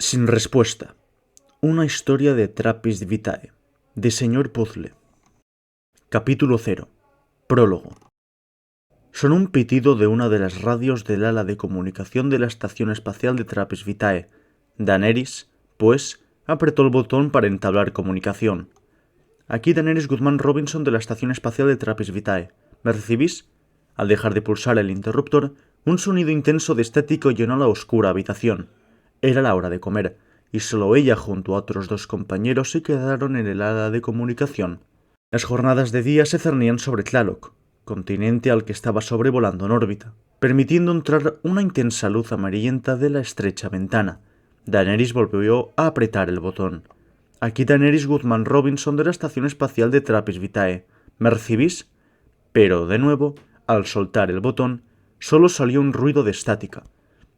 Sin respuesta. Una historia de Trappist Vitae, de Señor Puzzle. Capítulo 0. Prólogo. Sonó un pitido de una de las radios del ala de comunicación de la estación espacial de Trappist Vitae. Daenerys, pues, apretó el botón para entablar comunicación. Aquí Daenerys Guzmán Robinson de la estación espacial de Trappist Vitae. ¿Me recibís? Al dejar de pulsar el interruptor, un sonido intenso de estático llenó la oscura habitación. Era la hora de comer, y solo ella junto a otros dos compañeros se quedaron en el ala de comunicación. Las jornadas de día se cernían sobre Tlaloc, continente al que estaba sobrevolando en órbita, permitiendo entrar una intensa luz amarillenta de la estrecha ventana. Daenerys volvió a apretar el botón. Aquí Daenerys Guzmán Robinson de la estación espacial de Trappist Vitae. ¿Me recibís? Pero, de nuevo, al soltar el botón, solo salió un ruido de estática.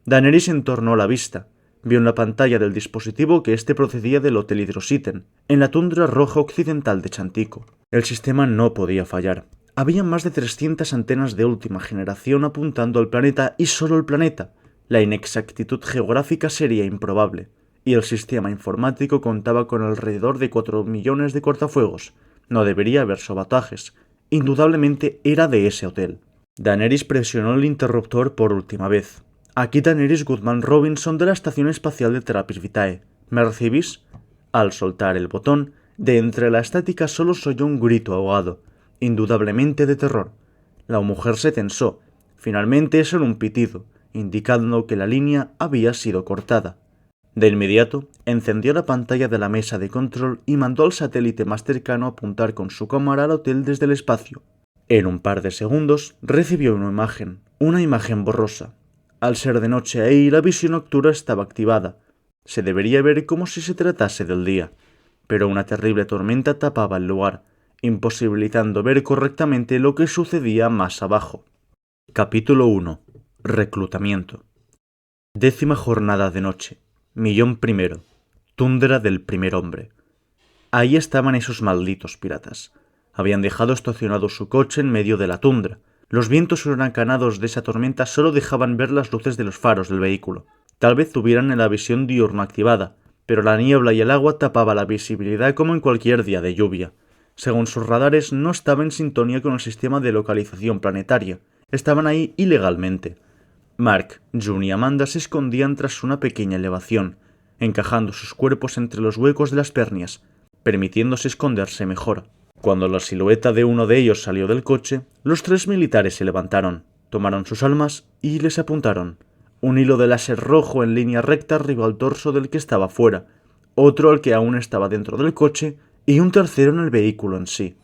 Daenerys entornó la vista. Vio en la pantalla del dispositivo que éste procedía del Hotel Hydrositen, en la tundra roja occidental de Chantico. El sistema no podía fallar. Había más de 300 antenas de última generación apuntando al planeta y solo el planeta. La inexactitud geográfica sería improbable, y el sistema informático contaba con alrededor de 4 millones de cortafuegos. No debería haber sabotajes. Indudablemente era de ese hotel. Daenerys presionó el interruptor por última vez. Aquí Daenerys Guzmán Robinson de la estación espacial de Trappist Vitae. ¿Me recibís? Al soltar el botón, de entre la estática solo se oyó un grito ahogado, indudablemente de terror. La mujer se tensó. Finalmente sonó un pitido, indicando que la línea había sido cortada. De inmediato, encendió la pantalla de la mesa de control y mandó al satélite más cercano a apuntar con su cámara al hotel desde el espacio. En un par de segundos, recibió una imagen borrosa. Al ser de noche ahí, la visión nocturna estaba activada. Se debería ver como si se tratase del día, pero una terrible tormenta tapaba el lugar, imposibilitando ver correctamente lo que sucedía más abajo. Capítulo 1. Reclutamiento. 10ª jornada de noche. Millón primero. Tundra del primer hombre. Ahí estaban esos malditos piratas. Habían dejado estacionado su coche en medio de la tundra. Los vientos huracanados de esa tormenta solo dejaban ver las luces de los faros del vehículo. Tal vez tuvieran la visión diurna activada, pero la niebla y el agua tapaba la visibilidad como en cualquier día de lluvia. Según sus radares, no estaba en sintonía con el sistema de localización planetaria. Estaban ahí ilegalmente. Mark, June y Amanda se escondían tras una pequeña elevación, encajando sus cuerpos entre los huecos de las pernias, permitiéndose esconderse mejor. Cuando la silueta de uno de ellos salió del coche, los 3 militares se levantaron, tomaron sus armas y les apuntaron. Un hilo de láser rojo en línea recta arribó al torso del que estaba fuera, otro al que aún estaba dentro del coche y un tercero en el vehículo en sí.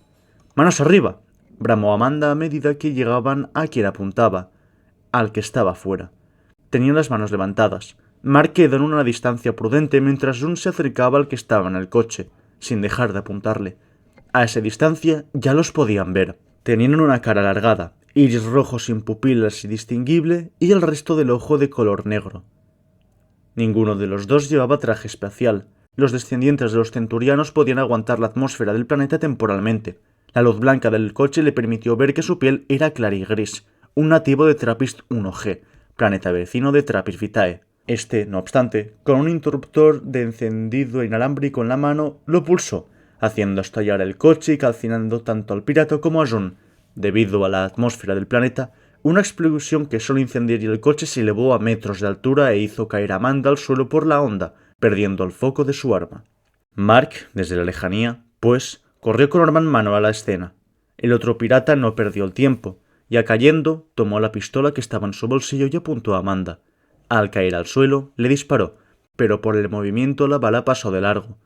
¡Manos arriba!, bramó Amanda a medida que llegaban a quien apuntaba, al que estaba fuera. Tenían las manos levantadas. Mark quedó en una distancia prudente mientras June se acercaba al que estaba en el coche, sin dejar de apuntarle. A esa distancia ya los podían ver. Tenían una cara alargada, iris rojo sin pupilas indistinguible y el resto del ojo de color negro. Ninguno de los dos llevaba traje espacial. Los descendientes de los centurianos podían aguantar la atmósfera del planeta temporalmente. La luz blanca del coche le permitió ver que su piel era clara y gris, un nativo de Trappist 1G, planeta vecino de Trappist Vitae. Este, no obstante, con un interruptor de encendido inalámbrico en la mano, lo pulsó, haciendo estallar el coche y calcinando tanto al pirata como a June. Debido a la atmósfera del planeta, una explosión que solo incendiaría el coche se elevó a metros de altura e hizo caer a Amanda al suelo por la onda, perdiendo el foco de su arma. Mark, desde la lejanía, pues, corrió con arma en mano a la escena. El otro pirata no perdió el tiempo. Ya cayendo, tomó la pistola que estaba en su bolsillo y apuntó a Amanda. Al caer al suelo, le disparó, pero por el movimiento la bala pasó de largo.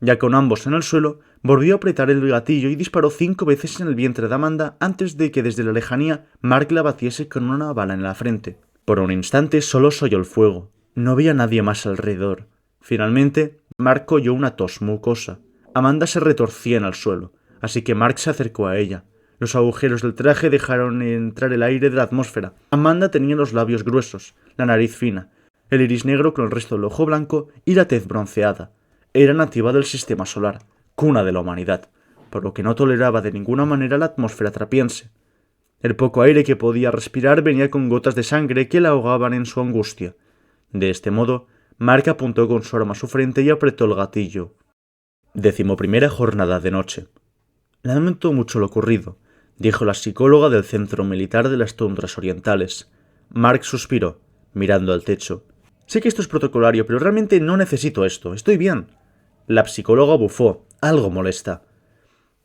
Ya con ambos en el suelo, volvió a apretar el gatillo y disparó 5 veces en el vientre de Amanda antes de que desde la lejanía Mark la batiese con una bala en la frente. Por un instante solo se oyó el fuego. No había nadie más alrededor. Finalmente, Mark oyó una tos mucosa. Amanda se retorcía en el suelo, así que Mark se acercó a ella. Los agujeros del traje dejaron entrar el aire de la atmósfera. Amanda tenía los labios gruesos, la nariz fina, el iris negro con el resto del ojo blanco y la tez bronceada. Era nativa del sistema solar, cuna de la humanidad, por lo que no toleraba de ninguna manera la atmósfera trapiense. El poco aire que podía respirar venía con gotas de sangre que la ahogaban en su angustia. De este modo, Mark apuntó con su arma a su frente y apretó el gatillo. 11ª jornada de noche. Lamento mucho lo ocurrido, dijo la psicóloga del Centro Militar de las Tundras Orientales. Mark suspiró, mirando al techo. Sé que esto es protocolario, pero realmente no necesito esto. Estoy bien. La psicóloga bufó, algo molesta.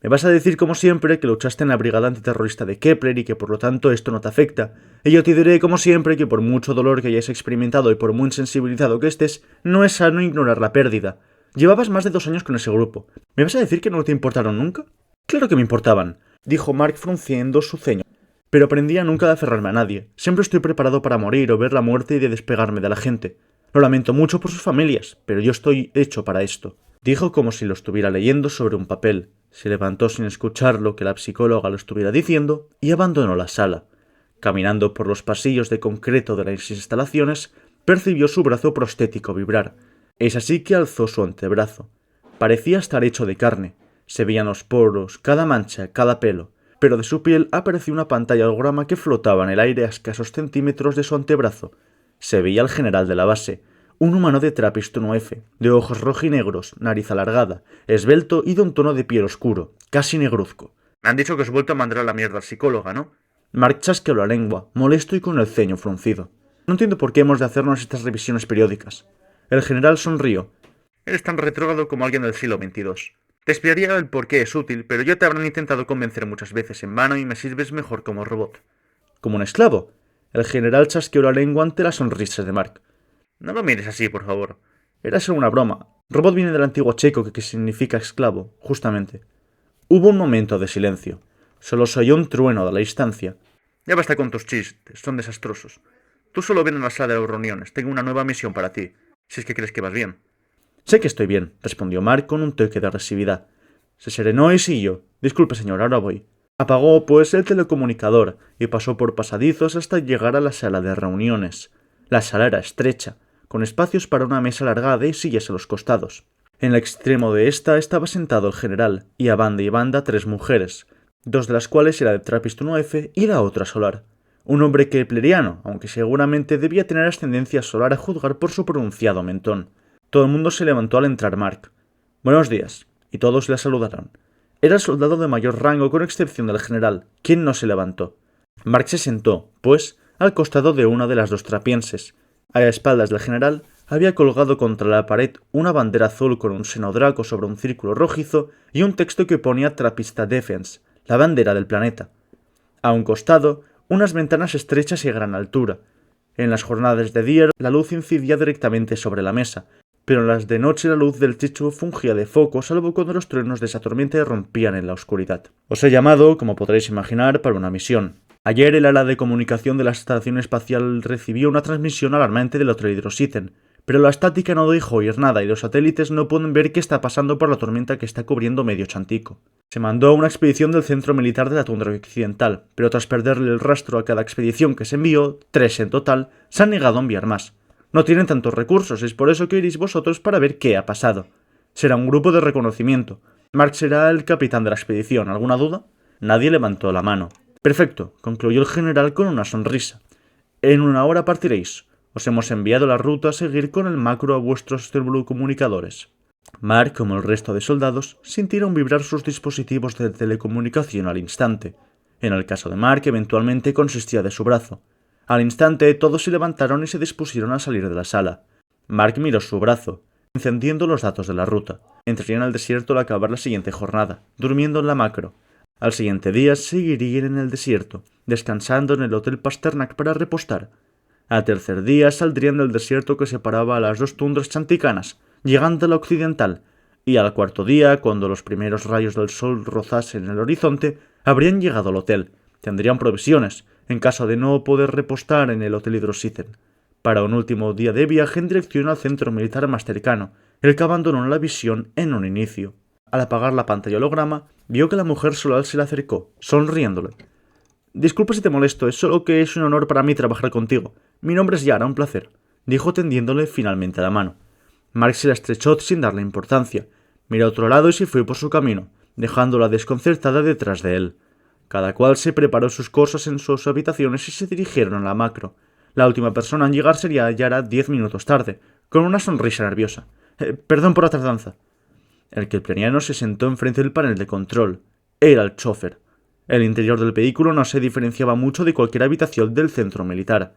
Me vas a decir, como siempre, que luchaste en la brigada antiterrorista de Kepler y que por lo tanto esto no te afecta. Y yo te diré, como siempre, que por mucho dolor que hayas experimentado y por muy insensibilizado que estés, no es sano ignorar la pérdida. Llevabas más de 2 años con ese grupo. ¿Me vas a decir que no te importaron nunca? Claro que me importaban, dijo Mark frunciendo su ceño. Pero aprendí a nunca de aferrarme a nadie. Siempre estoy preparado para morir o ver la muerte y de despegarme de la gente. Lo lamento mucho por sus familias, pero yo estoy hecho para esto. Dijo como si lo estuviera leyendo sobre un papel. Se levantó sin escuchar lo que la psicóloga lo estuviera diciendo y abandonó la sala. Caminando por los pasillos de concreto de las instalaciones, percibió su brazo prostético vibrar. Es así que alzó su antebrazo. Parecía estar hecho de carne. Se veían los poros, cada mancha, cada pelo, pero de su piel apareció una pantalla holograma que flotaba en el aire a escasos centímetros de su antebrazo. Se veía el general de la base, un humano de Trappist 1F, de ojos rojinegros, nariz alargada, esbelto y de un tono de piel oscuro, casi negruzco. Me han dicho que os he vuelto a mandar a la mierda al psicóloga, ¿no? Mark chasqueó la lengua, molesto y con el ceño fruncido. No entiendo por qué hemos de hacernos estas revisiones periódicas. El general sonrió. Eres tan retrógrado como alguien del siglo XXII. Te explicaría el por qué es útil, pero ya te habrán intentado convencer muchas veces en vano y me sirves mejor como robot. ¿Como un esclavo? El general chasqueó la lengua ante las sonrisas de Mark. No lo mires así, por favor. Era solo una broma. Robot viene del antiguo checo que significa esclavo, justamente. Hubo un momento de silencio. Solo se oyó un trueno de la distancia. Ya basta con tus chistes, son desastrosos. Tú solo ven a la sala de las reuniones. Tengo una nueva misión para ti, si es que crees que vas bien. Sé que estoy bien, respondió Mark con un toque de agresividad. Se serenó y siguió. Disculpe, señor, ahora voy. Apagó, pues, el telecomunicador y pasó por pasadizos hasta llegar a la sala de reuniones. La sala era estrecha, con espacios para una mesa alargada y sillas a los costados. En el extremo de esta estaba sentado el general, y a banda y banda 3 mujeres, 2 de las cuales era de Trappist 1F y la otra solar. Un hombre kepleriano, aunque seguramente debía tener ascendencia solar a juzgar por su pronunciado mentón. Todo el mundo se levantó al entrar Mark. Buenos días, y todos le saludaron. Era el soldado de mayor rango con excepción del general, quien no se levantó. Mark se sentó, pues, al costado de una de las 2 trapienses. A espaldas del general había colgado contra la pared una bandera azul con un seno draco sobre un círculo rojizo y un texto que ponía Trappista Defense, la bandera del planeta. A un costado, unas ventanas estrechas y a gran altura. En las jornadas de día la luz incidía directamente sobre la mesa, pero en las de noche la luz del techo fungía de foco, salvo cuando los truenos de esa tormenta irrumpían en la oscuridad. Os he llamado, como podréis imaginar, para una misión. Ayer el ala de comunicación de la estación espacial recibió una transmisión alarmante del Hotel Hydrosithen, pero la estática no dejó oír nada y los satélites no pueden ver qué está pasando por la tormenta que está cubriendo medio Chantico. Se mandó una expedición del Centro Militar de la Tundra Occidental, pero tras perderle el rastro a cada expedición que se envió, 3 en total, se han negado a enviar más. No tienen tantos recursos, es por eso que iréis vosotros para ver qué ha pasado. Será un grupo de reconocimiento. Mark será el capitán de la expedición. ¿Alguna duda? Nadie levantó la mano. Perfecto, concluyó el general con una sonrisa. En 1 hora partiréis. Os hemos enviado la ruta a seguir con el macro a vuestros telecomunicadores. Mark, como el resto de soldados, sintieron vibrar sus dispositivos de telecomunicación al instante. En el caso de Mark, eventualmente consistía de su brazo. Al instante, todos se levantaron y se dispusieron a salir de la sala. Mark miró su brazo, encendiendo los datos de la ruta. Entrarían al desierto al acabar la siguiente jornada, durmiendo en la macro. Al siguiente día seguirían en el desierto, descansando en el Hotel Pasternak para repostar. Al tercer día saldrían del desierto que separaba a las 2 tundras chanticanas, llegando a la occidental, y al 4.º día, cuando los primeros rayos del sol rozasen el horizonte, habrían llegado al hotel. Tendrían provisiones, en caso de no poder repostar en el Hotel Hydrosithen, para un último día de viaje en dirección al centro militar más cercano, el que abandonó la visión en un inicio. Al apagar la pantalla holograma, vio que la mujer solar se le acercó, sonriéndole. Disculpa si te molesto, es solo que es un honor para mí trabajar contigo. Mi nombre es Yara, un placer, dijo tendiéndole finalmente la mano. Mark se la estrechó sin darle importancia, miró a otro lado y se fue por su camino, dejándola desconcertada detrás de él. Cada cual se preparó sus cosas en sus habitaciones y se dirigieron a la macro. La última persona en llegar sería Yara 10 minutos tarde, con una sonrisa nerviosa. Perdón por la tardanza. El kepleriano se sentó enfrente del panel de control. Era el chofer. El interior del vehículo no se diferenciaba mucho de cualquier habitación del centro militar.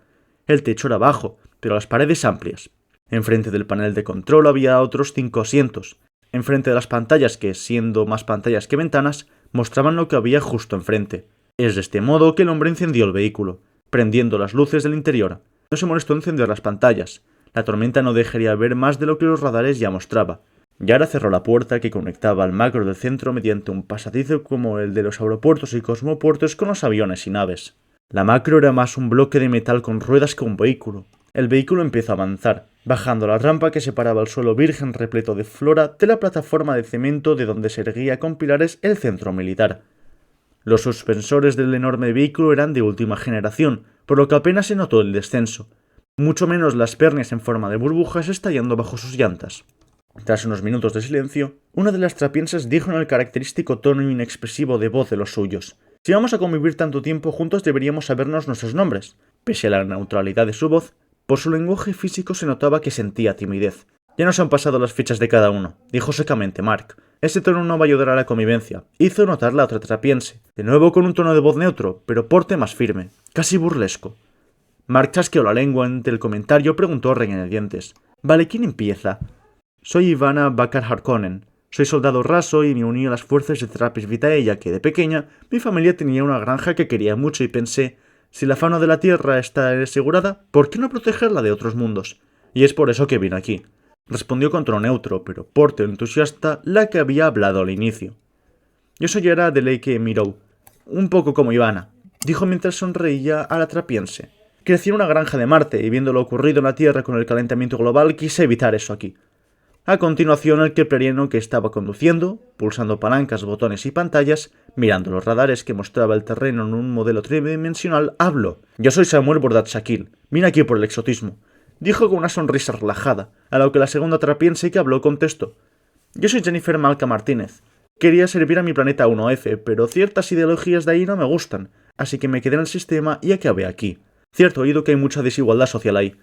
El techo era bajo, pero las paredes amplias. Enfrente del panel de control había otros 5 asientos. Enfrente de las pantallas que, siendo más pantallas que ventanas, mostraban lo que había justo enfrente. Es de este modo que el hombre encendió el vehículo, prendiendo las luces del interior. No se molestó en encender las pantallas. La tormenta no dejaría ver más de lo que los radares ya mostraba. Yara cerró la puerta que conectaba al macro del centro mediante un pasadizo como el de los aeropuertos y cosmopuertos con los aviones y naves. La macro era más un bloque de metal con ruedas que un vehículo. El vehículo empezó a avanzar, bajando la rampa que separaba el suelo virgen repleto de flora de la plataforma de cemento de donde se erguía con pilares el centro militar. Los suspensores del enorme vehículo eran de última generación, por lo que apenas se notó el descenso, mucho menos las pernias en forma de burbujas estallando bajo sus llantas. Tras unos minutos de silencio, una de las trapiensas dijo en el característico tono inexpresivo de voz de los suyos: «Si vamos a convivir tanto tiempo juntos deberíamos sabernos nuestros nombres». Pese a la neutralidad de su voz, por su lenguaje físico se notaba que sentía timidez. «Ya nos han pasado las fichas de cada uno», dijo secamente Mark. «Ese tono no va a ayudar a la convivencia», hizo notar la otra trapiense, de nuevo con un tono de voz neutro, pero porte más firme, casi burlesco. Mark chasqueó la lengua ante el comentario, preguntó a regañadientes: «Vale, ¿quién empieza?» «Soy Ivana Bakar Harkonnen. Soy soldado raso y me uní a las fuerzas de Trappist Vitae ya que, de pequeña, mi familia tenía una granja que quería mucho y pensé, si la fauna de la Tierra está asegurada, ¿por qué no protegerla de otros mundos? Y es por eso que vine aquí», respondió con tono neutro, pero porte entusiasta, la que había hablado al inicio. «Yo soy Yara de Lake Mirou, un poco como Ivana», dijo mientras sonreía a la trapiense. «Crecí en una granja de Marte y viendo lo ocurrido en la Tierra con el calentamiento global quise evitar eso aquí». A continuación, el kepleriano que estaba conduciendo, pulsando palancas, botones y pantallas, mirando los radares que mostraba el terreno en un modelo tridimensional, habló. «Yo soy Samuel Bordat Shakil. Vine aquí por el exotismo», dijo con una sonrisa relajada, a lo que la segunda trapiense que habló contestó. «Yo soy Jennifer Malca Martínez. Quería servir a mi planeta 1F, pero ciertas ideologías de ahí no me gustan, así que me quedé en el sistema y acabé aquí. Cierto, he oído que hay mucha desigualdad social ahí»,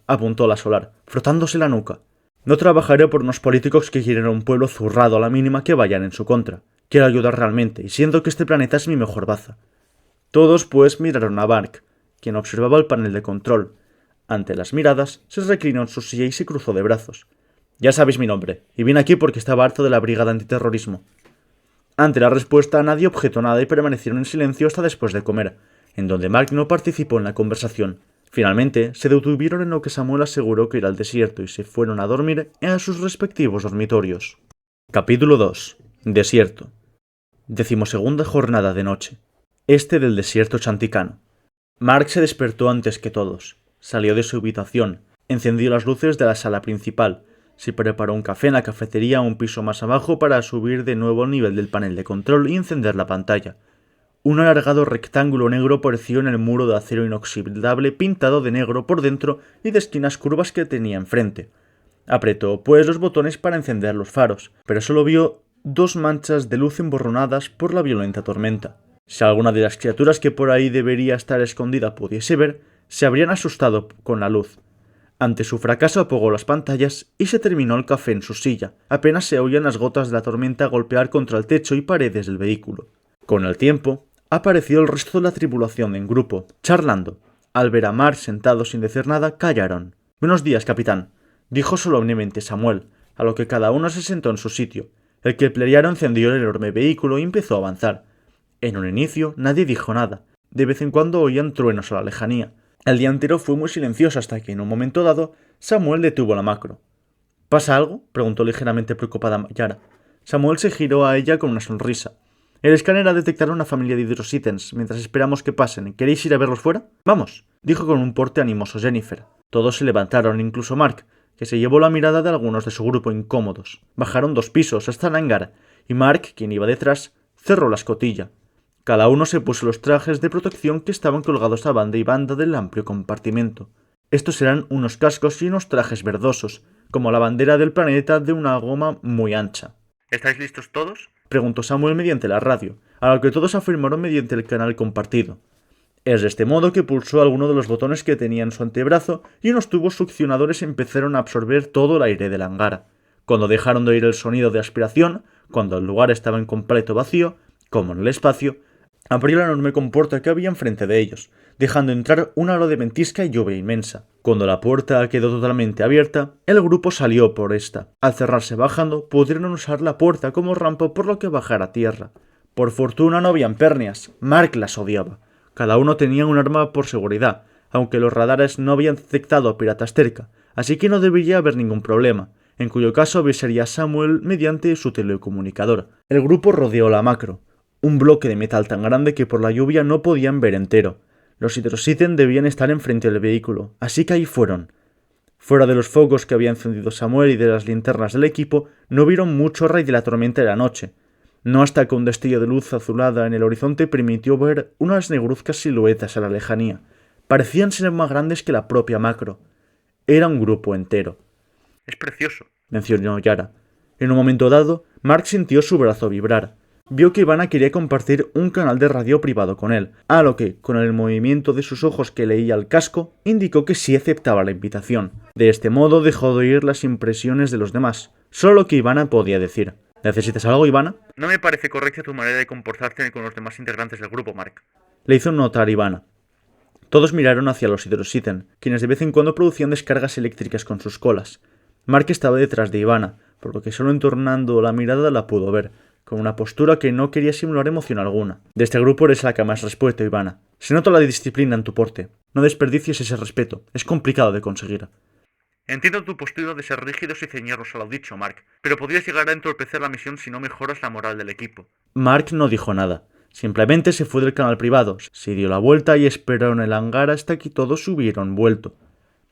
apuntó la Solar, frotándose la nuca. «No trabajaré por unos políticos que quieren a un pueblo zurrado a la mínima que vayan en su contra. Quiero ayudar realmente, y siento que este planeta es mi mejor baza». Todos, pues, miraron a Mark, quien observaba el panel de control. Ante las miradas, se reclinó en su silla y se cruzó de brazos. «Ya sabéis mi nombre, y vine aquí porque estaba harto de la brigada antiterrorismo». Ante la respuesta, nadie objetó nada y permanecieron en silencio hasta después de comer, en donde Mark no participó en la conversación. Finalmente, se detuvieron en lo que Samuel aseguró que era el desierto y se fueron a dormir a sus respectivos dormitorios. Capítulo 2. Desierto. 12ª jornada de noche. Este del desierto chanticano. Mark se despertó antes que todos. Salió de su habitación, encendió las luces de la sala principal, se preparó un café en la cafetería un piso más abajo para subir de nuevo al nivel del panel de control y encender la pantalla. Un alargado rectángulo negro apareció en el muro de acero inoxidable pintado de negro por dentro y de esquinas curvas que tenía enfrente. Apretó, pues, los botones para encender los faros, pero solo vio 2 manchas de luz emborronadas por la violenta tormenta. Si alguna de las criaturas que por ahí debería estar escondida pudiese ver, se habrían asustado con la luz. Ante su fracaso apagó las pantallas y se terminó el café en su silla. Apenas se oían las gotas de la tormenta golpear contra el techo y paredes del vehículo. Con el tiempo, apareció el resto de la tripulación en grupo, charlando. Al ver a Mark sentado sin decir nada, callaron. «Buenos días, capitán», dijo solemnemente Samuel, a lo que cada uno se sentó en su sitio. El kepleriano encendió el enorme vehículo y empezó a avanzar. En un inicio nadie dijo nada. De vez en cuando oían truenos a la lejanía. El día entero fue muy silencioso hasta que, en un momento dado, Samuel detuvo la macro. «¿Pasa algo?», preguntó ligeramente preocupada Yara. Samuel se giró a ella con una sonrisa. «El escáner ha detectado una familia de hidrosítenes. Mientras esperamos que pasen, ¿queréis ir a verlos fuera?» «Vamos», dijo con un porte animoso Jennifer. Todos se levantaron, incluso Mark, que se llevó la mirada de algunos de su grupo incómodos. Bajaron 2 pisos hasta el hangar, y Mark, quien iba detrás, cerró la escotilla. Cada uno se puso los trajes de protección que estaban colgados a banda y banda del amplio compartimento. Estos eran unos cascos y unos trajes verdosos, como la bandera del planeta de una goma muy ancha. «¿Estáis listos todos?», preguntó Samuel mediante la radio, a lo que todos afirmaron mediante el canal compartido. Es de este modo que pulsó alguno de los botones que tenía en su antebrazo y unos tubos succionadores empezaron a absorber todo el aire del hangar. Cuando dejaron de oír el sonido de aspiración, cuando el lugar estaba en completo vacío, como en el espacio, abrió la enorme compuerta que había enfrente de ellos, dejando entrar un halo de ventisca y lluvia inmensa. Cuando la puerta quedó totalmente abierta, el grupo salió por esta. Al cerrarse bajando, pudieron usar la puerta como rampa por lo que bajar a tierra. Por fortuna no habían pernias. Mark las odiaba. Cada uno tenía un arma por seguridad, aunque los radares no habían detectado a piratas cerca, así que no debería haber ningún problema, en cuyo caso avisaría a Samuel mediante su telecomunicador. El grupo rodeó la macro, un bloque de metal tan grande que por la lluvia no podían ver entero. Los Hydrositen debían estar enfrente del vehículo, así que ahí fueron. Fuera de los focos que había encendido Samuel y de las linternas del equipo, no vieron mucho rayo de la tormenta de la noche. No hasta que un destello de luz azulada en el horizonte permitió ver unas negruzcas siluetas a la lejanía. Parecían ser más grandes que la propia macro. Era un grupo entero. «Es precioso», mencionó Yara. En un momento dado, Mark sintió su brazo vibrar. Vio que Ivana quería compartir un canal de radio privado con él, a lo que, con el movimiento de sus ojos que leía el casco, indicó que sí aceptaba la invitación. De este modo dejó de oír las impresiones de los demás, solo lo que Ivana podía decir. ¿Necesitas algo, Ivana? «No me parece correcta tu manera de comportarte con los demás integrantes del grupo, Mark», le hizo notar Ivana. Todos miraron hacia los Hydrositen, quienes de vez en cuando producían descargas eléctricas con sus colas. Mark estaba detrás de Ivana, por lo que solo entornando la mirada la pudo ver, con una postura que no quería simular emoción alguna. De este grupo eres la que más respeto, Ivana. Se nota la disciplina en tu porte. No desperdicies ese respeto. Es complicado de conseguir. «Entiendo tu postura de ser rígidos y ceñirnos a lo dicho, Mark, pero podrías llegar a entorpecer la misión si no mejoras la moral del equipo». Mark no dijo nada. Simplemente se fue del canal privado, se dio la vuelta y esperó en el hangar hasta que todos hubieron vuelto.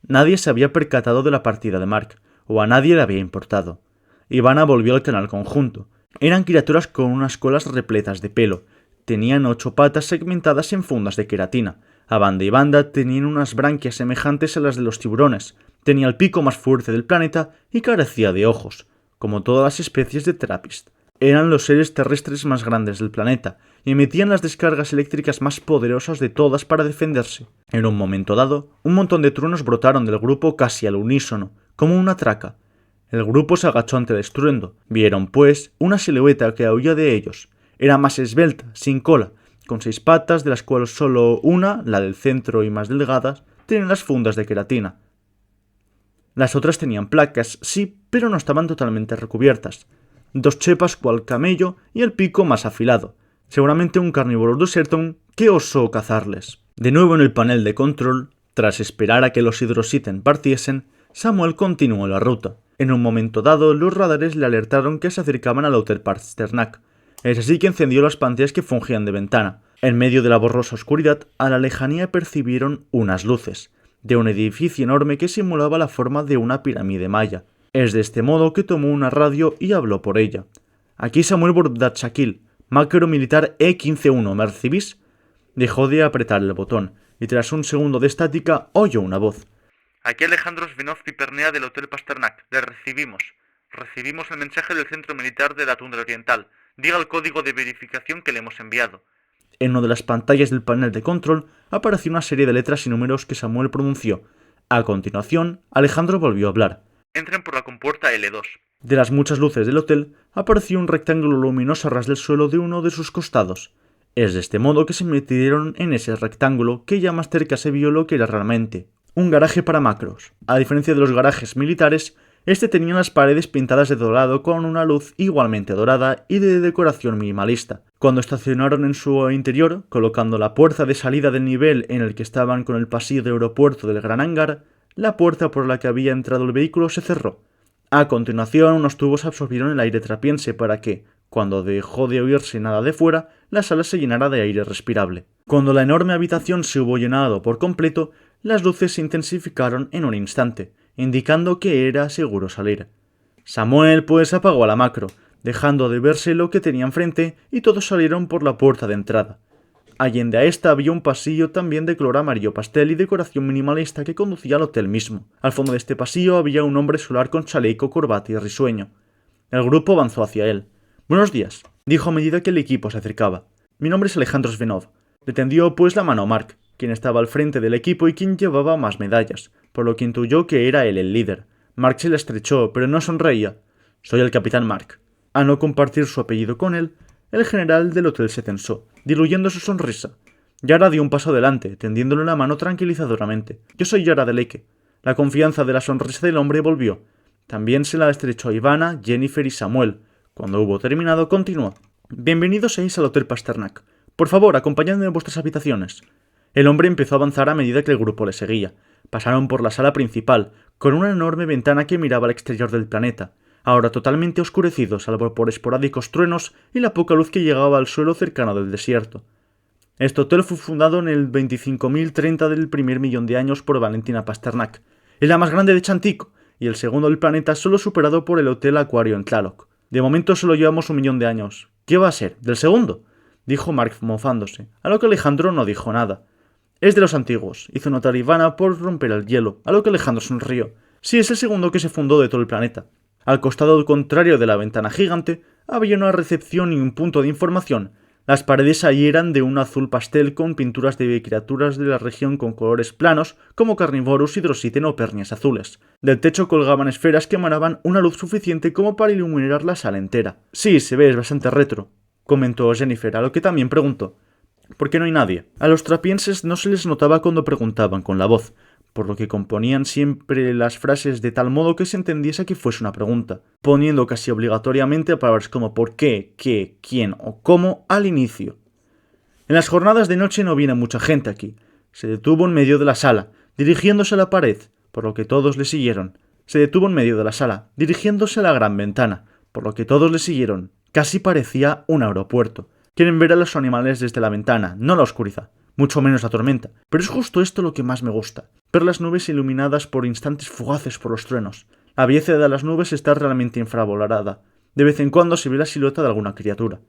Nadie se había percatado de la partida de Mark, o a nadie le había importado. Ivana volvió al canal conjunto. Eran criaturas con unas colas repletas de pelo. Tenían 8 patas segmentadas en fundas de queratina. A banda y banda tenían unas branquias semejantes a las de los tiburones. Tenía el pico más fuerte del planeta y carecía de ojos, como todas las especies de Trappist. Eran los seres terrestres más grandes del planeta y emitían las descargas eléctricas más poderosas de todas para defenderse. En un momento dado, un montón de truenos brotaron del grupo casi al unísono, como una traca. El grupo se agachó ante el estruendo. Vieron, pues, una silueta que huía de ellos. Era más esbelta, sin cola, con 6 patas, de las cuales solo una, la del centro y más delgadas, tenía las fundas de queratina. Las otras tenían placas, sí, pero no estaban totalmente recubiertas. 2 chepas cual camello y el pico más afilado. Seguramente un carnívoro Duserton que osó cazarles. De nuevo en el panel de control, tras esperar a que los Hydrositen partiesen, Samuel continuó la ruta. En un momento dado, los radares le alertaron que se acercaban al Hotel Pasternak. Es así que encendió las pantallas que fungían de ventana. En medio de la borrosa oscuridad, a la lejanía percibieron unas luces, de un edificio enorme que simulaba la forma de una pirámide maya. Es de este modo que tomó una radio y habló por ella. «Aquí Samuel Bordachakil, macro militar E-15-1, ¿me recibís?» Dejó de apretar el botón, y tras un segundo de estática oyó una voz. «Aquí Alejandro Svenov Pipernea del Hotel Pasternak. Le recibimos. Recibimos el mensaje del Centro Militar de la Tundra Oriental. Diga el código de verificación que le hemos enviado». En una de las pantallas del panel de control apareció una serie de letras y números que Samuel pronunció. A continuación, Alejandro volvió a hablar. «Entren por la compuerta L2». De las muchas luces del hotel apareció un rectángulo luminoso a ras del suelo de uno de sus costados. Es de este modo que se metieron en ese rectángulo, que ya más cerca se vio lo que era realmente un garaje para macros. A diferencia de los garajes militares, este tenía las paredes pintadas de dorado con una luz igualmente dorada y de decoración minimalista. Cuando estacionaron en su interior, colocando la puerta de salida del nivel en el que estaban con el pasillo de aeropuerto del gran hangar, la puerta por la que había entrado el vehículo se cerró. A continuación, unos tubos absorbieron el aire trapiense para que, cuando dejó de oírse nada de fuera, la sala se llenara de aire respirable. Cuando la enorme habitación se hubo llenado por completo, las luces se intensificaron en un instante, indicando que era seguro salir. Samuel pues apagó a la macro, dejando de verse lo que tenía enfrente, y todos salieron por la puerta de entrada. Allende a esta había un pasillo también de color amarillo pastel y decoración minimalista que conducía al hotel mismo. Al fondo de este pasillo había un hombre solar con chaleco, corbata y risueño. El grupo avanzó hacia él. «Buenos días», dijo a medida que el equipo se acercaba. «Mi nombre es Alejandro Svenov. Le tendió pues la mano a Mark, quien estaba al frente del equipo y quien llevaba más medallas, por lo que intuyó que era él el líder. Mark se la estrechó, pero no sonreía. Soy el capitán Mark. A no compartir su apellido con él, el general del hotel se tensó, diluyendo su sonrisa. Yara dio un paso adelante, tendiéndole la mano tranquilizadoramente. Yo soy Yara de Leke. La confianza de la sonrisa del hombre volvió. También se la estrechó a Ivana, Jennifer y Samuel. Cuando hubo terminado, continuó. Bienvenidos seis al Hotel Pasternak. Por favor, acompañadme en vuestras habitaciones. El hombre empezó a avanzar a medida que el grupo le seguía. Pasaron por la sala principal, con una enorme ventana que miraba al exterior del planeta, ahora totalmente oscurecido salvo por esporádicos truenos y la poca luz que llegaba al suelo cercano del desierto. Este hotel fue fundado en el 25.030 del primer millón de años por Valentina Pasternak. Es la más grande de Chantico y el segundo del planeta, solo superado por el Hotel Acuario en Tlaloc. De momento solo llevamos 1.000.000 de años. ¿Qué va a ser? ¿Del segundo?, dijo Mark mofándose, a lo que Alejandro no dijo nada. Es de los antiguos, hizo notar Ivana por romper el hielo, a lo que Alejandro sonrió. Sí, es el segundo que se fundó de todo el planeta. Al costado contrario de la ventana gigante había una recepción y un punto de información. Las paredes allí eran de un azul pastel con pinturas de criaturas de la región con colores planos como Carnivorus, Hidrositen o Pernias azules. Del techo colgaban esferas que emanaban una luz suficiente como para iluminar la sala entera. Sí, se ve, es bastante retro, comentó Jennifer, a lo que también preguntó. ¿Por qué no hay nadie? A los trapienses no se les notaba cuando preguntaban con la voz, por lo que componían siempre las frases de tal modo que se entendiese que fuese una pregunta, poniendo casi obligatoriamente palabras como por qué, qué, quién o cómo al inicio. En las jornadas de noche no viene mucha gente aquí. Se detuvo en medio de la sala, dirigiéndose a la pared, por lo que todos le siguieron. Se detuvo en medio de la sala, dirigiéndose a la gran ventana, por lo que todos le siguieron. Casi parecía un aeropuerto. Quieren ver a los animales desde la ventana, no la oscuridad, mucho menos la tormenta. Pero es justo esto lo que más me gusta. Ver las nubes iluminadas por instantes fugaces por los truenos. La belleza de las nubes está realmente infravalorada. De vez en cuando se ve la silueta de alguna criatura.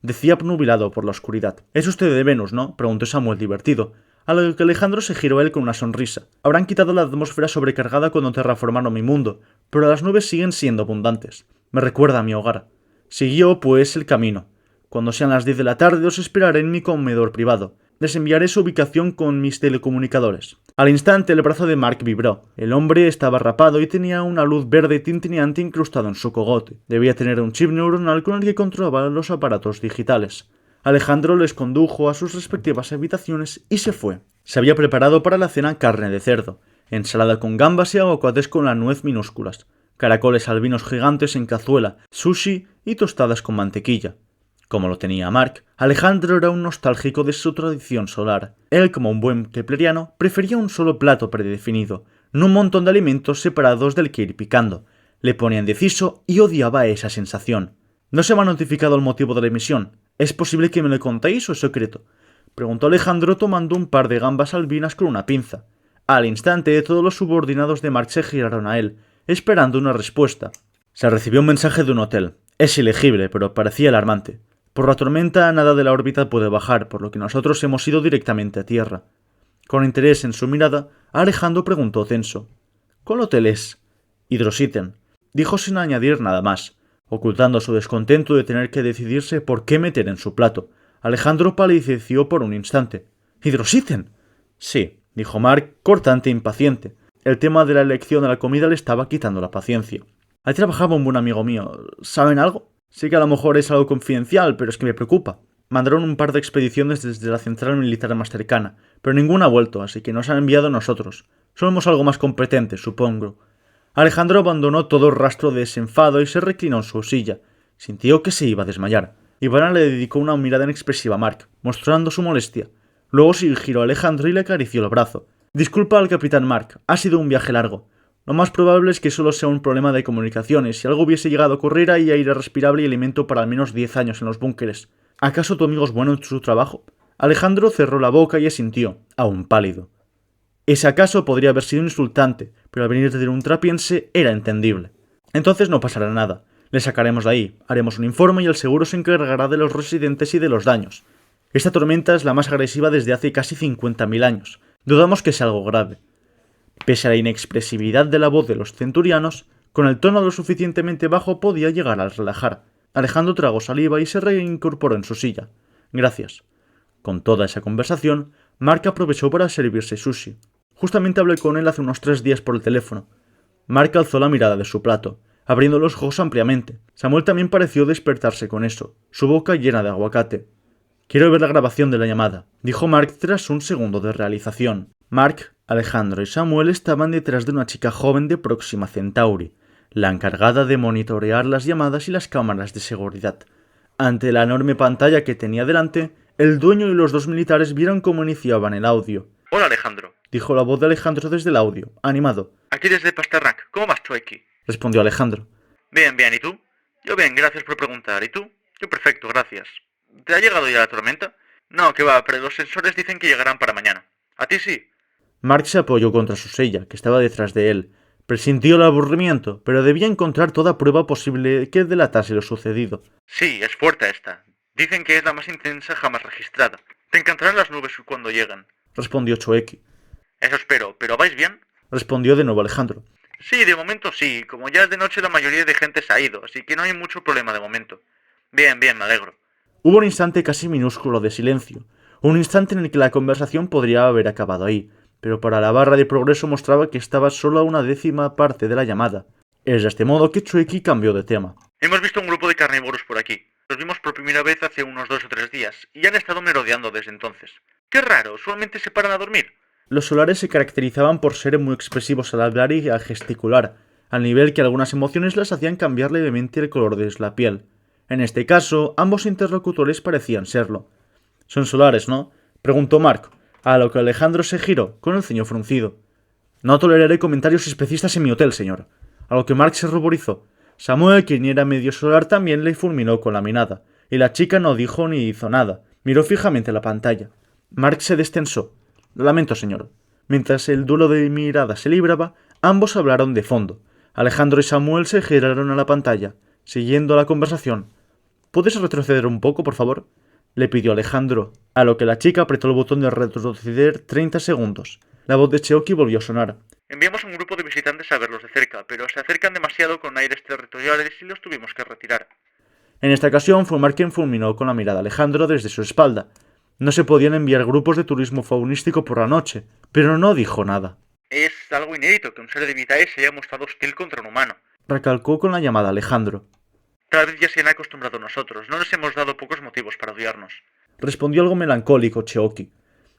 Decía obnubilado por la oscuridad. «Es usted de Venus, ¿no?», preguntó Samuel divertido. A lo que Alejandro se giró a él con una sonrisa. Habrán quitado la atmósfera sobrecargada cuando terraformaron mi mundo, pero las nubes siguen siendo abundantes. Me recuerda a mi hogar. Siguió, pues, el camino. Cuando sean las 10 de la tarde os esperaré en mi comedor privado. Les enviaré su ubicación con mis telecomunicadores. Al instante el brazo de Mark vibró. El hombre estaba rapado y tenía una luz verde tintineante incrustado en su cogote. Debía tener un chip neuronal con el que controlaba los aparatos digitales. Alejandro les condujo a sus respectivas habitaciones y se fue. Se había preparado para la cena carne de cerdo, ensalada con gambas y aguacates con la nuez minúsculas, caracoles albinos gigantes en cazuela, sushi y tostadas con mantequilla. Como lo tenía Mark, Alejandro era un nostálgico de su tradición solar. Él, como un buen kepleriano, prefería un solo plato predefinido, no un montón de alimentos separados del que ir picando. Le ponía indeciso y odiaba esa sensación. ¿No se me ha notificado el motivo de la emisión? ¿Es posible que me lo contéis o es secreto?, preguntó Alejandro tomando un par de gambas albinas con una pinza. Al instante, todos los subordinados de Mark se giraron a él, esperando una respuesta. Se recibió un mensaje de un hotel. Es ilegible, pero parecía alarmante. Por la tormenta nada de la órbita puede bajar, por lo que nosotros hemos ido directamente a tierra. Con interés en su mirada, Alejandro preguntó tenso. ¿Cuál hotel es? Hidrositen, dijo sin añadir nada más, ocultando su descontento de tener que decidirse por qué meter en su plato. Alejandro palideció por un instante. ¿Hidrositen? Sí, dijo Mark, cortante e impaciente. El tema de la elección de la comida le estaba quitando la paciencia. Ahí trabajaba un buen amigo mío. ¿Saben algo? Sé que a lo mejor es algo confidencial, pero es que me preocupa. Mandaron un par de expediciones desde la central militar más cercana, pero ninguna ha vuelto, así que nos han enviado a nosotros. Somos algo más competentes, supongo. Alejandro abandonó todo rastro de desenfado y se reclinó en su silla. Sintió que se iba a desmayar. Ivana le dedicó una mirada inexpresiva a Mark, mostrando su molestia. Luego se giró a Alejandro y le acarició el brazo. Disculpa al capitán Mark, ha sido un viaje largo. Lo más probable es que solo sea un problema de comunicaciones. Si algo hubiese llegado a ocurrir, hay aire respirable y alimento para al menos 10 años en los búnkeres. ¿Acaso tu amigo es bueno en su trabajo? Alejandro cerró la boca y asintió, aún pálido. Ese acaso podría haber sido insultante, pero al venir de un trapiense era entendible. Entonces no pasará nada. Le sacaremos de ahí, haremos un informe y el seguro se encargará de los residentes y de los daños. Esta tormenta es la más agresiva desde hace casi 50.000 años. Dudamos que sea algo grave. Pese a la inexpresividad de la voz de los centurianos, con el tono lo suficientemente bajo podía llegar a relajar. Alejandro tragó saliva y se reincorporó en su silla. Gracias. Con toda esa conversación, Mark aprovechó para servirse sushi. Justamente hablé con él hace unos 3 días por el teléfono. Mark alzó la mirada de su plato, abriendo los ojos ampliamente. Samuel también pareció despertarse con eso, su boca llena de aguacate. Quiero ver la grabación de la llamada, dijo Mark tras un segundo de realización. Mark, Alejandro y Samuel estaban detrás de una chica joven de Próxima Centauri, la encargada de monitorear las llamadas y las cámaras de seguridad. Ante la enorme pantalla que tenía delante, el dueño y los 2 militares vieron cómo iniciaban el audio. Hola Alejandro, Dijo la voz de Alejandro desde el audio, animado. aquí desde Pasternak. ¿Cómo vas, Chuequi? Respondió Alejandro. Bien, ¿y tú? Yo bien, gracias por preguntar. ¿Y tú? Yo perfecto, gracias. ¿Te ha llegado ya la tormenta? No, que va, pero los sensores dicen que llegarán para mañana. ¿A ti sí? Mark se apoyó contra su silla, que estaba detrás de él. Presintió el aburrimiento, pero debía encontrar toda prueba posible que delatase lo sucedido. Sí, es fuerte esta. Dicen que es la más intensa jamás registrada. Te encantarán las nubes cuando lleguen. Respondió Choeki. Eso espero, ¿pero vais bien? Respondió de nuevo Alejandro. Sí, de momento sí. Como ya es de noche la mayoría de gente se ha ido, así que no hay mucho problema de momento. Bien, me alegro. Hubo un instante casi minúsculo de silencio, un instante en el que la conversación podría haber acabado ahí, pero para la barra de progreso mostraba que estaba solo a una 10ª parte de la llamada. Es de este modo que Chueki cambió de tema. Hemos visto un grupo de carnívoros por aquí. Los vimos por primera vez hace unos 2 o 3 días, y han estado merodeando desde entonces. Qué raro, usualmente se paran a dormir. Los solares se caracterizaban por ser muy expresivos al hablar y al gesticular, al nivel que algunas emociones les hacían cambiar levemente el color de la piel. En este caso, ambos interlocutores parecían serlo. «Son solares, ¿no?», preguntó Mark, a lo que Alejandro se giró, con el ceño fruncido. «No toleraré comentarios especistas en mi hotel, señor», a lo que Mark se ruborizó. Samuel, quien era medio solar, también le fulminó con la mirada, y la chica no dijo ni hizo nada, miró fijamente la pantalla. Mark se destensó. «Lo lamento, señor». Mientras el duelo de miradas se libraba, ambos hablaron de fondo. Alejandro y Samuel se giraron a la pantalla, siguiendo la conversación. «¿Puedes retroceder un poco, por favor?», le pidió Alejandro, a lo que la chica apretó el botón de retroceder 30 segundos. La voz de Cheoki volvió a sonar. Enviamos un grupo de visitantes a verlos de cerca, pero se acercan demasiado con aires territoriales y los tuvimos que retirar. En esta ocasión fue Mark quien fulminó con la mirada a Alejandro desde su espalda. No se podían enviar grupos de turismo faunístico por la noche, pero no dijo nada. Es algo inédito que un ser de Vitae se haya mostrado hostil contra un humano. Recalcó con la llamada Alejandro. Tal vez ya se han acostumbrado a nosotros, no les hemos dado pocos motivos para odiarnos. Respondió algo melancólico Cheoki.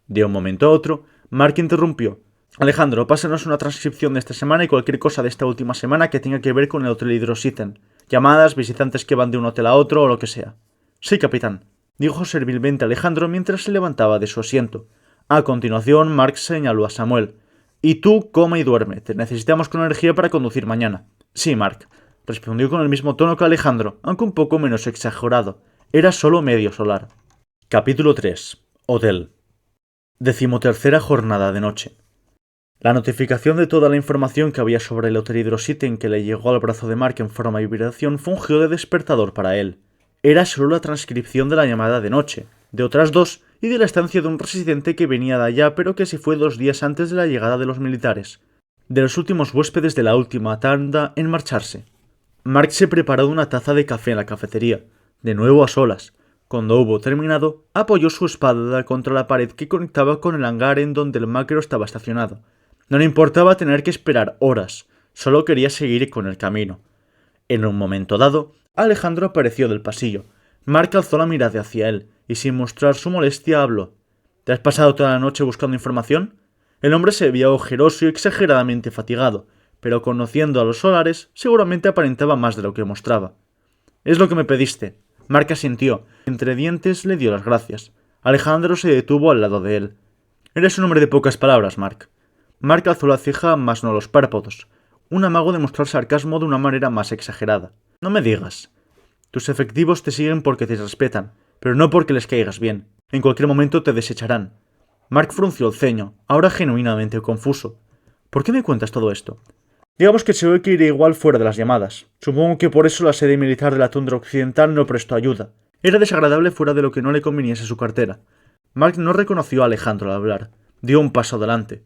De un momento a otro, Mark interrumpió. Alejandro, pásanos una transcripción de esta semana y cualquier cosa de esta última semana que tenga que ver con el Hotel Hydrosithen. Llamadas, visitantes que van de un hotel a otro o lo que sea. Sí, capitán, dijo servilmente Alejandro mientras se levantaba de su asiento. A continuación, Mark señaló a Samuel. Y tú, come y duerme. Te necesitamos con energía para conducir mañana. Sí, Mark, respondió con el mismo tono que Alejandro, aunque un poco menos exagerado. Era solo medio solar. Capítulo 3. Hotel. 13ª jornada de noche. La notificación de toda la información que había sobre el Hotel Hydrosithen que le llegó al brazo de Mark en forma de vibración fungió de despertador para él. Era solo la transcripción de la llamada de noche, de otras 2 y de la estancia de un residente que venía de allá pero que se fue 2 días antes de la llegada de los militares. De los últimos huéspedes de la última tanda en marcharse. Mark se preparó una taza de café en la cafetería, de nuevo a solas. Cuando hubo terminado, apoyó su espada contra la pared que conectaba con el hangar en donde el macro estaba estacionado. No le importaba tener que esperar horas, solo quería seguir con el camino. En un momento dado, Alejandro apareció del pasillo. Mark alzó la mirada hacia él, y sin mostrar su molestia habló. ¿Te has pasado toda la noche buscando información? El hombre se veía ojeroso y exageradamente fatigado, pero conociendo a los solares, seguramente aparentaba más de lo que mostraba. «Es lo que me pediste». Mark asintió. Entre dientes le dio las gracias. Alejandro se detuvo al lado de él. «Eres un hombre de pocas palabras, Mark». Mark alzó la ceja, mas no los párpados. Un amago de mostrar sarcasmo de una manera más exagerada. «No me digas. Tus efectivos te siguen porque te respetan, pero no porque les caigas bien. En cualquier momento te desecharán». Mark frunció el ceño, ahora genuinamente confuso. «¿Por qué me cuentas todo esto?» Digamos que Cheoki iría igual fuera de las llamadas. Supongo que por eso la sede militar de la tundra occidental no prestó ayuda. Era desagradable fuera de lo que no le conviniese su cartera. Mark no reconoció a Alejandro al hablar. Dio un paso adelante.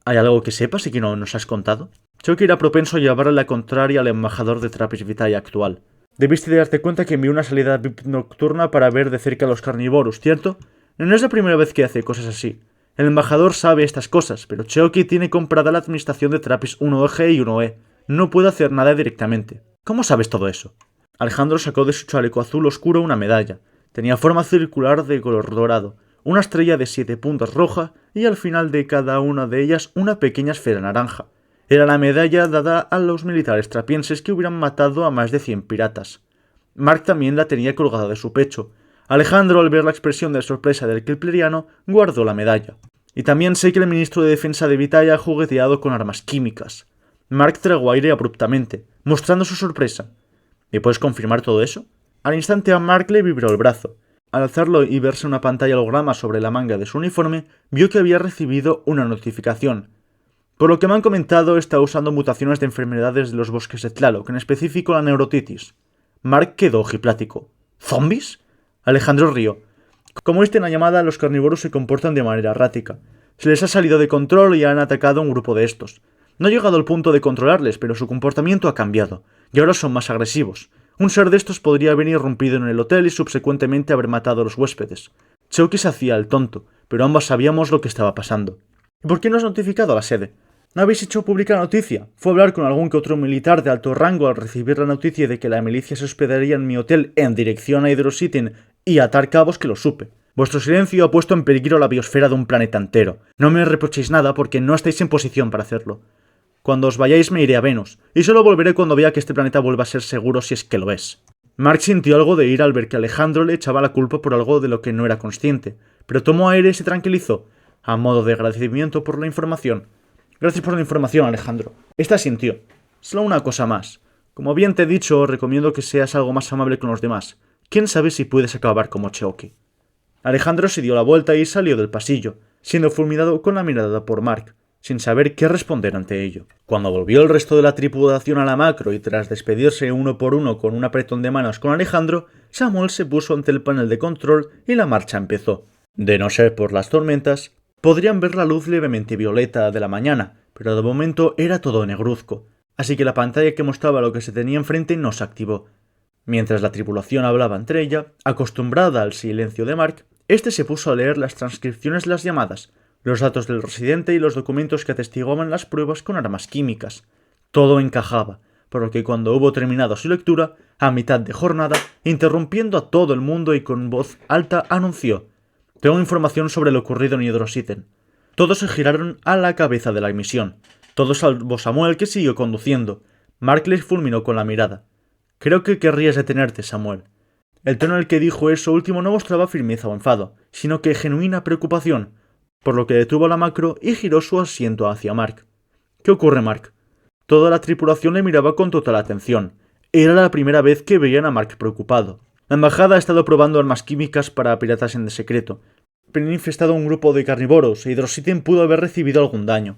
¿Hay algo que sepas y que no nos has contado? Cheoki era propenso a llevarle la contraria al embajador de Trappist Vitae actual. Debiste de darte cuenta que envió una salida VIP nocturna para ver de cerca a los carnívoros, ¿cierto? No es la primera vez que hace cosas así. El embajador sabe estas cosas, pero Cheoki tiene comprada la administración de Trappist 1G y 1E. No puede hacer nada directamente. ¿Cómo sabes todo eso? Alejandro sacó de su chaleco azul oscuro una medalla. Tenía forma circular de color dorado, una estrella de 7 puntas roja y al final de cada una de ellas una pequeña esfera naranja. Era la medalla dada a los militares trapienses que hubieran matado a más de 100 piratas. Mark también la tenía colgada de su pecho. Alejandro, al ver la expresión de sorpresa del kipleriano, guardó la medalla. Y también sé que el ministro de Defensa de Vitaya ha jugueteado con armas químicas. Mark tragó aire abruptamente, mostrando su sorpresa. ¿Me puedes confirmar todo eso? Al instante a Mark le vibró el brazo. Al alzarlo y verse una pantalla holograma sobre la manga de su uniforme, vio que había recibido una notificación. Por lo que me han comentado, está usando mutaciones de enfermedades de los bosques de Tlaloc, en específico la neurotitis. Mark quedó ojiplático. ¿Zombies? Alejandro rió. Como viste en la llamada, los carnívoros se comportan de manera errática. Se les ha salido de control y han atacado a un grupo de estos. No ha llegado al punto de controlarles, pero su comportamiento ha cambiado, y ahora son más agresivos. Un ser de estos podría haber irrumpido en el hotel y subsecuentemente haber matado a los huéspedes. Cheoki se hacía el tonto, pero ambos sabíamos lo que estaba pasando. ¿Y por qué no has notificado a la sede? ¿No habéis hecho pública la noticia? Fue a hablar con algún que otro militar de alto rango al recibir la noticia de que la milicia se hospedaría en mi hotel en dirección a Hydrositin y atar cabos que lo supe. Vuestro silencio ha puesto en peligro la biosfera de un planeta entero. No me reprochéis nada porque no estáis en posición para hacerlo. Cuando os vayáis me iré a Venus, y solo volveré cuando vea que este planeta vuelva a ser seguro si es que lo es. Mark sintió algo de ira al ver que Alejandro le echaba la culpa por algo de lo que no era consciente, pero tomó aire y se tranquilizó, a modo de agradecimiento por la información. Gracias por la información, Alejandro. Esta sintió. Solo una cosa más. Como bien te he dicho, recomiendo que seas algo más amable con los demás. ¿Quién sabe si puedes acabar como Cheoki? Alejandro se dio la vuelta y salió del pasillo, siendo fulminado con la mirada por Mark, sin saber qué responder ante ello. Cuando volvió el resto de la tripulación a la macro y tras despedirse uno por uno con un apretón de manos con Alejandro, Samuel se puso ante el panel de control y la marcha empezó. De no ser por las tormentas, podrían ver la luz levemente violeta de la mañana, pero de momento era todo negruzco, así que la pantalla que mostraba lo que se tenía enfrente no se activó. Mientras la tripulación hablaba entre ella, acostumbrada al silencio de Mark, este se puso a leer las transcripciones de las llamadas, los datos del residente y los documentos que atestiguaban las pruebas con armas químicas. Todo encajaba, por lo que cuando hubo terminado su lectura, a mitad de jornada, interrumpiendo a todo el mundo y con voz alta anunció: «Tengo información sobre lo ocurrido en Hydrositin». Todos se giraron a la cabeza de la misión, todos salvo Samuel, que siguió conduciendo. Mark les fulminó con la mirada. «Creo que querrías detenerte, Samuel». El tono en el que dijo eso último no mostraba firmeza o enfado, sino que genuina preocupación, por lo que detuvo la macro y giró su asiento hacia Mark. «¿Qué ocurre, Mark?» Toda la tripulación le miraba con total atención. Era la primera vez que veían a Mark preocupado. La embajada ha estado probando armas químicas para piratas en secreto, pero han infestado un grupo de carnívoros e Hydrositin pudo haber recibido algún daño.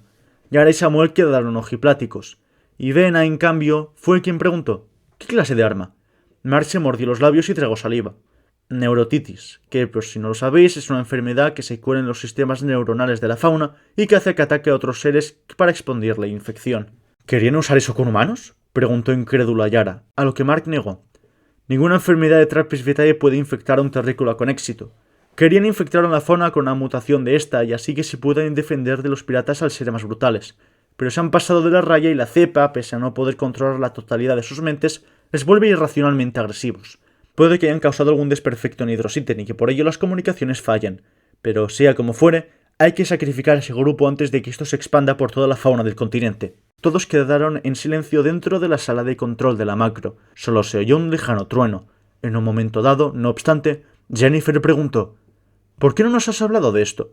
Yara y Samuel quedaron ojipláticos, y Vena, en cambio, fue quien preguntó: «¿Qué clase de arma?» Mark se mordió los labios y tragó saliva. Neurotitis, que por si no lo sabéis es una enfermedad que se cura en los sistemas neuronales de la fauna y que hace que ataque a otros seres para expandir la infección. ¿Querían usar eso con humanos?, preguntó incrédula Yara, a lo que Mark negó. Ninguna enfermedad de Trappist vitae puede infectar a un terrícola con éxito. Querían infectar a la fauna con una mutación de esta y así que se puedan defender de los piratas al ser más brutales. Pero se han pasado de la raya y la cepa, pese a no poder controlar la totalidad de sus mentes, les vuelve irracionalmente agresivos. Puede que hayan causado algún desperfecto en Hydrositin y que por ello las comunicaciones fallen, pero sea como fuere, hay que sacrificar a ese grupo antes de que esto se expanda por toda la fauna del continente. Todos quedaron en silencio dentro de la sala de control de la macro. Solo se oyó un lejano trueno. En un momento dado, no obstante, Jennifer preguntó: «¿Por qué no nos has hablado de esto?»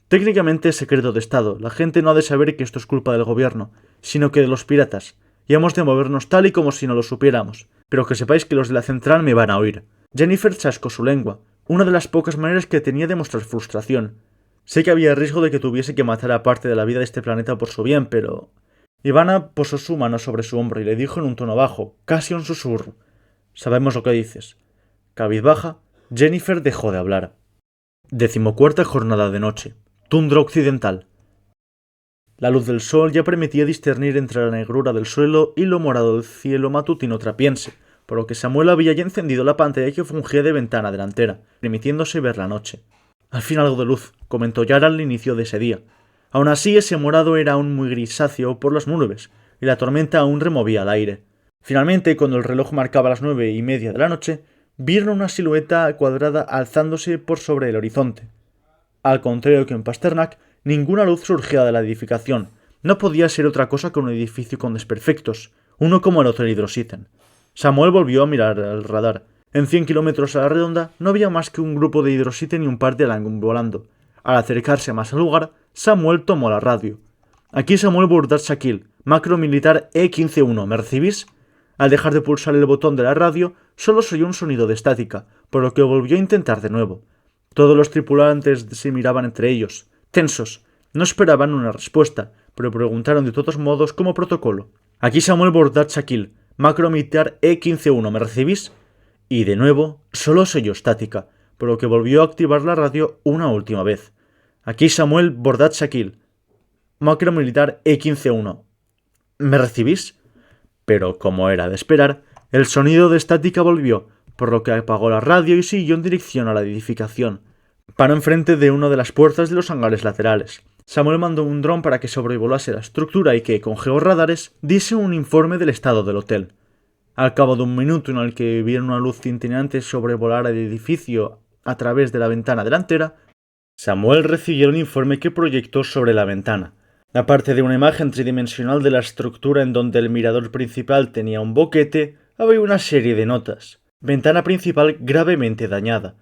Técnicamente es secreto de Estado. La gente no ha de saber que esto es culpa del gobierno, sino que de los piratas, y hemos de movernos tal y como si no lo supiéramos. Pero que sepáis que los de la central me van a oír. Jennifer chascó su lengua, una de las pocas maneras que tenía de mostrar frustración. Sé que había riesgo de que tuviese que matar a parte de la vida de este planeta por su bien, pero... Ivana posó su mano sobre su hombro y le dijo en un tono bajo, casi un susurro: «Sabemos lo que dices». Cabizbaja, Jennifer dejó de hablar. 14ª jornada de noche. Tundra occidental. La luz del sol ya permitía discernir entre la negrura del suelo y lo morado del cielo matutino trapiense, por lo que Samuel había ya encendido la pantalla que fungía de ventana delantera, permitiéndose ver la noche. Al fin algo de luz, comentó Yara al inicio de ese día. Aún así, ese morado era aún muy grisáceo por las nubes, y la tormenta aún removía el aire. Finalmente, cuando el reloj marcaba las 9:30 de la noche, vieron una silueta cuadrada alzándose por sobre el horizonte. Al contrario que en Pasternak, ninguna luz surgía de la edificación. No podía ser otra cosa que un edificio con desperfectos, uno como el Hotel Hydrosithen. Samuel volvió a mirar el radar. En 100 kilómetros a la redonda no había más que un grupo de Hydrosithen y un par de Langun volando. Al acercarse más al lugar, Samuel tomó la radio. Aquí Samuel Burdar Shakil, macro militar E-15-1, ¿me recibís? Al dejar de pulsar el botón de la radio, solo se oyó un sonido de estática, por lo que volvió a intentar de nuevo. Todos los tripulantes se miraban entre ellos, tensos. No esperaban una respuesta, pero preguntaron de todos modos como protocolo. Aquí Samuel Burdar Shakil, macro militar E-15-1, ¿me recibís? Y de nuevo, solo se oyó estática, por lo que volvió a activar la radio una última vez. Aquí Samuel Burdar Shakil, macro militar E-15-1. ¿Me recibís? Pero, como era de esperar, el sonido de estática volvió, por lo que apagó la radio y siguió en dirección a la edificación. Paró enfrente de una de las puertas de los hangares laterales. Samuel mandó un dron para que sobrevolase la estructura y que, con georradares, diese un informe del estado del hotel. Al cabo de un minuto en el que vieron una luz tintineante sobrevolar el edificio a través de la ventana delantera, Samuel recibió un informe que proyectó sobre la ventana. Aparte de una imagen tridimensional de la estructura en donde el mirador principal tenía un boquete, había una serie de notas. Ventana principal gravemente dañada.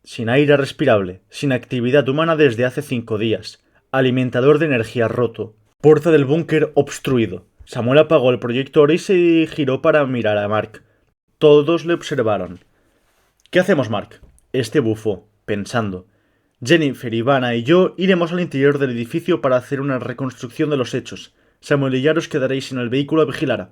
Sin aire respirable, sin actividad humana desde hace 5 días. Alimentador de energía roto. Puerta del búnker obstruido. Samuel apagó el proyector y se giró para mirar a Mark. Todos le observaron. ¿Qué hacemos, Mark? Este bufó, pensando. Jennifer, Ivana y yo iremos al interior del edificio para hacer una reconstrucción de los hechos. Samuel y Yara os quedaréis en el vehículo a vigilar.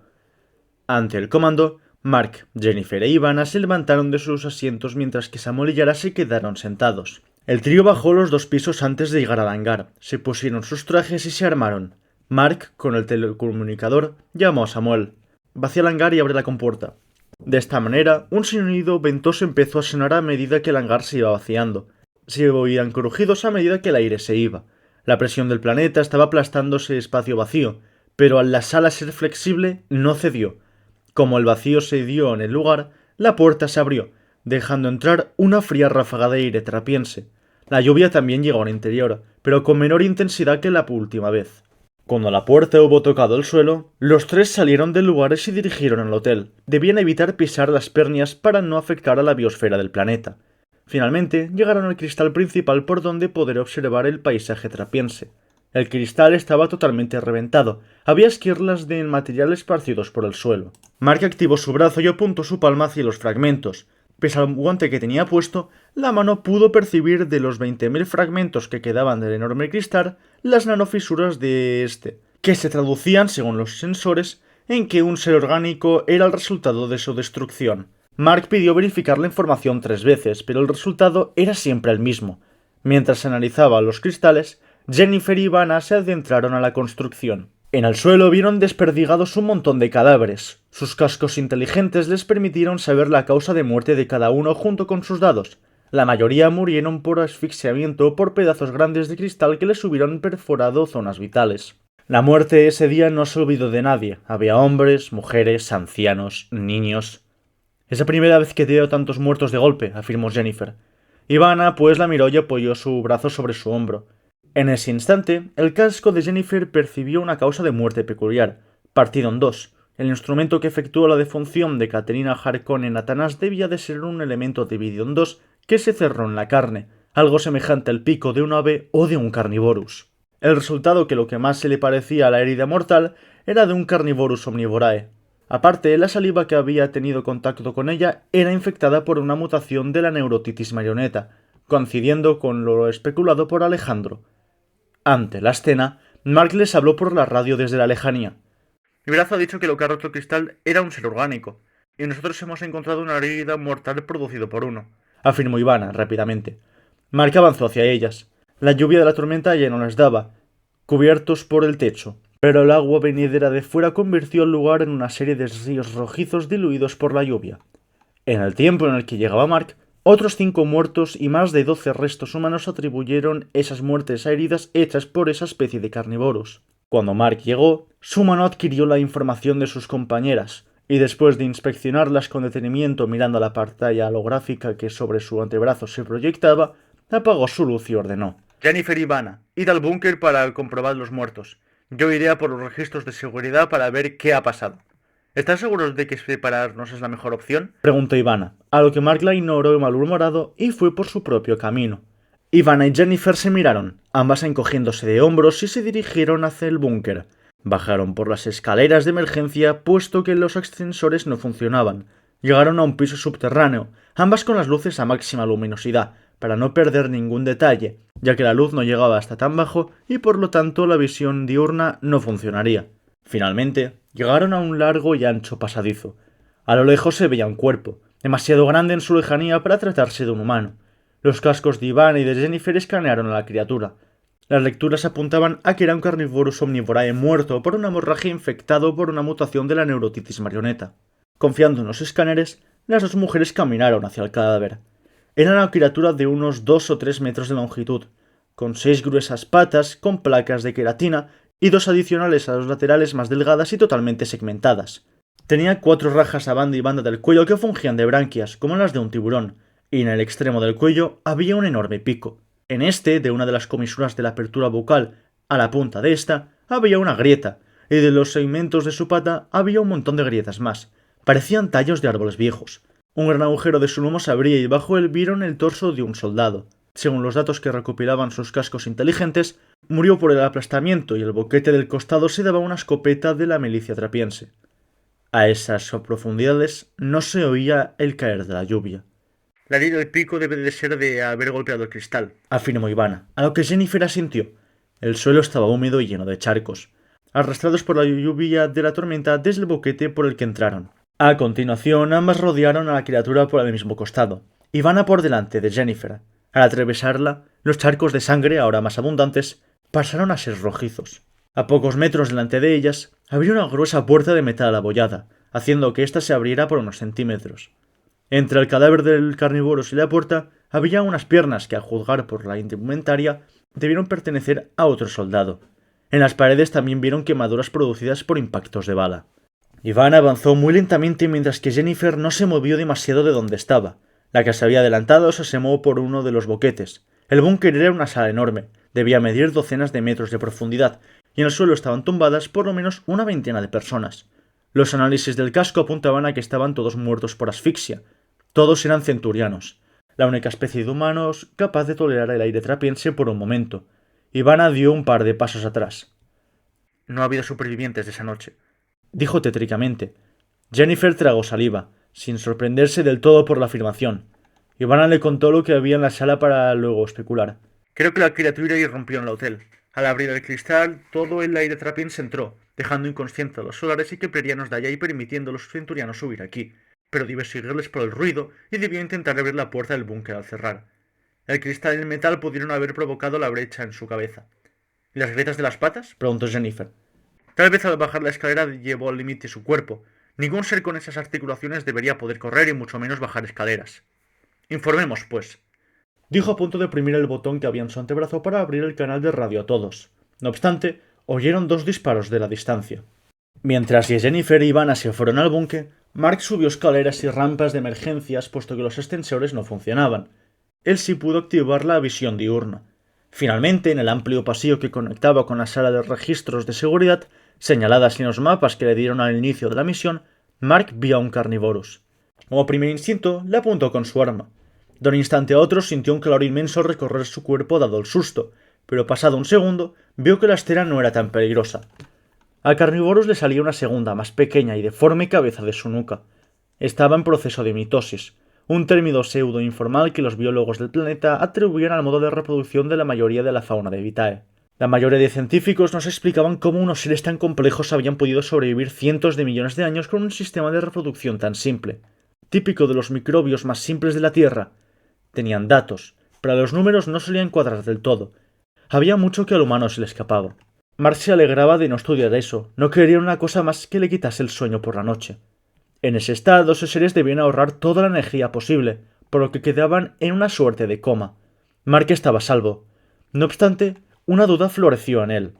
Ante el comando, Mark, Jennifer e Ivana se levantaron de sus asientos mientras que Samuel y Yara se quedaron sentados. El trío bajó los 2 pisos antes de llegar al hangar. Se pusieron sus trajes y se armaron. Mark, con el telecomunicador, llamó a Samuel. Vacía el hangar y abre la compuerta. De esta manera, un sonido ventoso empezó a sonar a medida que el hangar se iba vaciando. Se oían crujidos a medida que el aire se iba. La presión del planeta estaba aplastando ese espacio vacío, pero al la sala ser flexible, no cedió. Como el vacío se dio en el lugar, la puerta se abrió, dejando entrar una fría ráfaga de aire trapiense. La lluvia también llegó al interior, pero con menor intensidad que la última vez. Cuando la puerta hubo tocado el suelo, los 3 salieron del lugar y se dirigieron al hotel. Debían evitar pisar las pernias para no afectar a la biosfera del planeta. Finalmente, llegaron al cristal principal por donde poder observar el paisaje trapiense. El cristal estaba totalmente reventado, había esquirlas de material esparcidos por el suelo. Mark activó su brazo y apuntó su palma hacia los fragmentos. Pese al guante que tenía puesto, la mano pudo percibir de los 20.000 fragmentos que quedaban del enorme cristal las nanofisuras de este, que se traducían, según los sensores, en que un ser orgánico era el resultado de su destrucción. Mark pidió verificar la información 3 veces, pero el resultado era siempre el mismo. Mientras analizaba los cristales, Jennifer y Ivana se adentraron a la construcción. En el suelo vieron desperdigados un montón de cadáveres. Sus cascos inteligentes les permitieron saber la causa de muerte de cada uno junto con sus dados. La mayoría murieron por asfixiamiento o por pedazos grandes de cristal que les hubieran perforado zonas vitales. La muerte ese día no se olvidó de nadie. Había hombres, mujeres, ancianos, niños. Es la primera vez que veo tantos muertos de golpe, afirmó Jennifer. Ivana pues la miró y apoyó su brazo sobre su hombro. En ese instante, el casco de Jennifer percibió una causa de muerte peculiar, partido en 2. El instrumento que efectuó la defunción de Caterina Harkonnen Atanas debía de ser un elemento dividido en 2 que se cerró en la carne, algo semejante al pico de un ave o de un carnivorus. El resultado, que lo que más se le parecía a la herida mortal, era de un carnivorus omnivorae. Aparte, la saliva que había tenido contacto con ella era infectada por una mutación de la neurotitis marioneta, coincidiendo con lo especulado por Alejandro. Ante la escena, Mark les habló por la radio desde la lejanía. Mi brazo ha dicho que lo que ha roto el cristal era un ser orgánico, y nosotros hemos encontrado una herida mortal producido por uno, afirmó Ivana rápidamente. Mark avanzó hacia ellas. La lluvia de la tormenta ya no les daba, cubiertos por el techo, pero el agua venidera de fuera convirtió el lugar en una serie de ríos rojizos diluidos por la lluvia. En el tiempo en el que llegaba Mark, Otros 5 muertos y más de 12 restos humanos atribuyeron esas muertes a heridas hechas por esa especie de carnívoros. Cuando Mark llegó, su mano adquirió la información de sus compañeras, y después de inspeccionarlas con detenimiento mirando la pantalla holográfica que sobre su antebrazo se proyectaba, apagó su luz y ordenó: Jennifer y Ivana, id al búnker para comprobar los muertos. Yo iré a por los registros de seguridad para ver qué ha pasado. ¿Están seguros de que separarnos es la mejor opción?, preguntó Ivana, a lo que Mark la ignoró malhumorado y fue por su propio camino. Ivana y Jennifer se miraron, ambas encogiéndose de hombros, y se dirigieron hacia el búnker. Bajaron por las escaleras de emergencia, puesto que los ascensores no funcionaban. Llegaron a un piso subterráneo, ambas con las luces a máxima luminosidad, para no perder ningún detalle, ya que la luz no llegaba hasta tan bajo y por lo tanto la visión diurna no funcionaría. Finalmente, llegaron a un largo y ancho pasadizo. A lo lejos se veía un cuerpo, demasiado grande en su lejanía para tratarse de un humano. Los cascos de Ivana y de Jennifer escanearon a la criatura. Las lecturas apuntaban a que era un Carnivorus omnivorae muerto por una hemorragia infectado por una mutación de la neurotitis marioneta. Confiando en los escáneres, las dos mujeres caminaron hacia el cadáver. Era una criatura de unos 2 o 3 metros de longitud, con 6 gruesas patas con placas de queratina y 2 adicionales a los laterales más delgadas y totalmente segmentadas. Tenía 4 rajas a banda y banda del cuello que fungían de branquias, como las de un tiburón, y en el extremo del cuello había un enorme pico. En este, de una de las comisuras de la apertura bucal a la punta de esta, había una grieta, y de los segmentos de su pata había un montón de grietas más. Parecían tallos de árboles viejos. Un gran agujero de su lomo se abría y bajo él vieron el torso de un soldado. Según los datos que recopilaban sus cascos inteligentes, murió por el aplastamiento y el boquete del costado se daba una escopeta de la milicia trapiense. A esas profundidades no se oía el caer de la lluvia. La herida del pico debe de ser de haber golpeado el cristal, afirmó Ivana, a lo que Jennifer asintió. El suelo estaba húmedo y lleno de charcos, arrastrados por la lluvia de la tormenta desde el boquete por el que entraron. A continuación, ambas rodearon a la criatura por el mismo costado, Ivana por delante de Jennifer. Al atravesarla, los charcos de sangre, ahora más abundantes, pasaron a ser rojizos. A pocos metros delante de ellas, había una gruesa puerta de metal abollada, haciendo que ésta se abriera por unos centímetros. Entre el cadáver del Carnivorus y la puerta había unas piernas que, a juzgar por la indumentaria, debieron pertenecer a otro soldado. En las paredes también vieron quemaduras producidas por impactos de bala. Ivana avanzó muy lentamente mientras que Jennifer no se movió demasiado de donde estaba. La que se había adelantado se asomó por uno de los boquetes. El búnker era una sala enorme, debía medir docenas de metros de profundidad, y en el suelo estaban tumbadas por lo menos una veintena de personas. Los análisis del casco apuntaban a que estaban todos muertos por asfixia. Todos eran centurianos, la única especie de humanos capaz de tolerar el aire trapiense por un momento. Ivana dio un par de pasos atrás. No ha habido supervivientes de esa noche, dijo tétricamente. Jennifer tragó saliva, sin sorprenderse del todo por la afirmación. Ivana le contó lo que había en la sala para luego especular. Creo que la criatura irrumpió en el hotel. Al abrir el cristal, todo el aire trapiense entró, dejando inconscientes a los solares y keplerianos de allá y permitiendo a los centurianos subir aquí. Pero debió seguirles por el ruido y debió intentar abrir la puerta del búnker al cerrar. El cristal y el metal pudieron haber provocado la brecha en su cabeza. ¿Y las grietas de las patas?, preguntó Jennifer. Tal vez al bajar la escalera llevó al límite su cuerpo. Ningún ser con esas articulaciones debería poder correr y mucho menos bajar escaleras. Informemos, pues, dijo a punto de oprimir el botón que había en su antebrazo para abrir el canal de radio a todos. No obstante, oyeron 2 disparos de la distancia. Mientras Jennifer y Ivana se fueron al búnker, Mark subió escaleras y rampas de emergencias puesto que los ascensores no funcionaban. Él sí pudo activar la visión diurna. Finalmente, en el amplio pasillo que conectaba con la sala de registros de seguridad, señaladas en los mapas que le dieron al inicio de la misión, Mark vio a un Carnivorus. Como primer instinto, le apuntó con su arma. De un instante a otro sintió un calor inmenso recorrer su cuerpo dado el susto, pero pasado un segundo, vio que la estera no era tan peligrosa. Al Carnivorus le salía una segunda, más pequeña y deforme cabeza de su nuca. Estaba en proceso de mitosis, un término pseudo-informal que los biólogos del planeta atribuían al modo de reproducción de la mayoría de la fauna de Vitae. La mayoría de científicos no se explicaban cómo unos seres tan complejos habían podido sobrevivir cientos de millones de años con un sistema de reproducción tan simple. Típico de los microbios más simples de la Tierra. Tenían datos, pero los números no solían cuadrar del todo. Había mucho que al humano se le escapaba. Mark se alegraba de no estudiar eso, no quería una cosa más que le quitase el sueño por la noche. En ese estado, esos seres debían ahorrar toda la energía posible, por lo que quedaban en una suerte de coma. Mark estaba a salvo. No obstante, una duda floreció en él,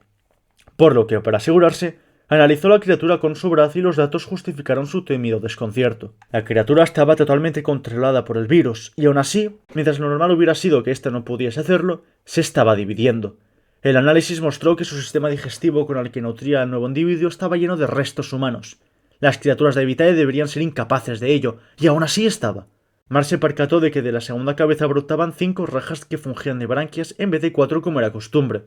por lo que, para asegurarse, analizó la criatura con su brazo y los datos justificaron su temido desconcierto. La criatura estaba totalmente controlada por el virus, y aún así, mientras lo normal hubiera sido que ésta no pudiese hacerlo, se estaba dividiendo. El análisis mostró que su sistema digestivo con el que nutría al nuevo individuo estaba lleno de restos humanos. Las criaturas de Vitae deberían ser incapaces de ello, y aún así estaba. Mark se percató de que de la segunda cabeza brotaban 5 rajas que fungían de branquias en vez de 4 como era costumbre.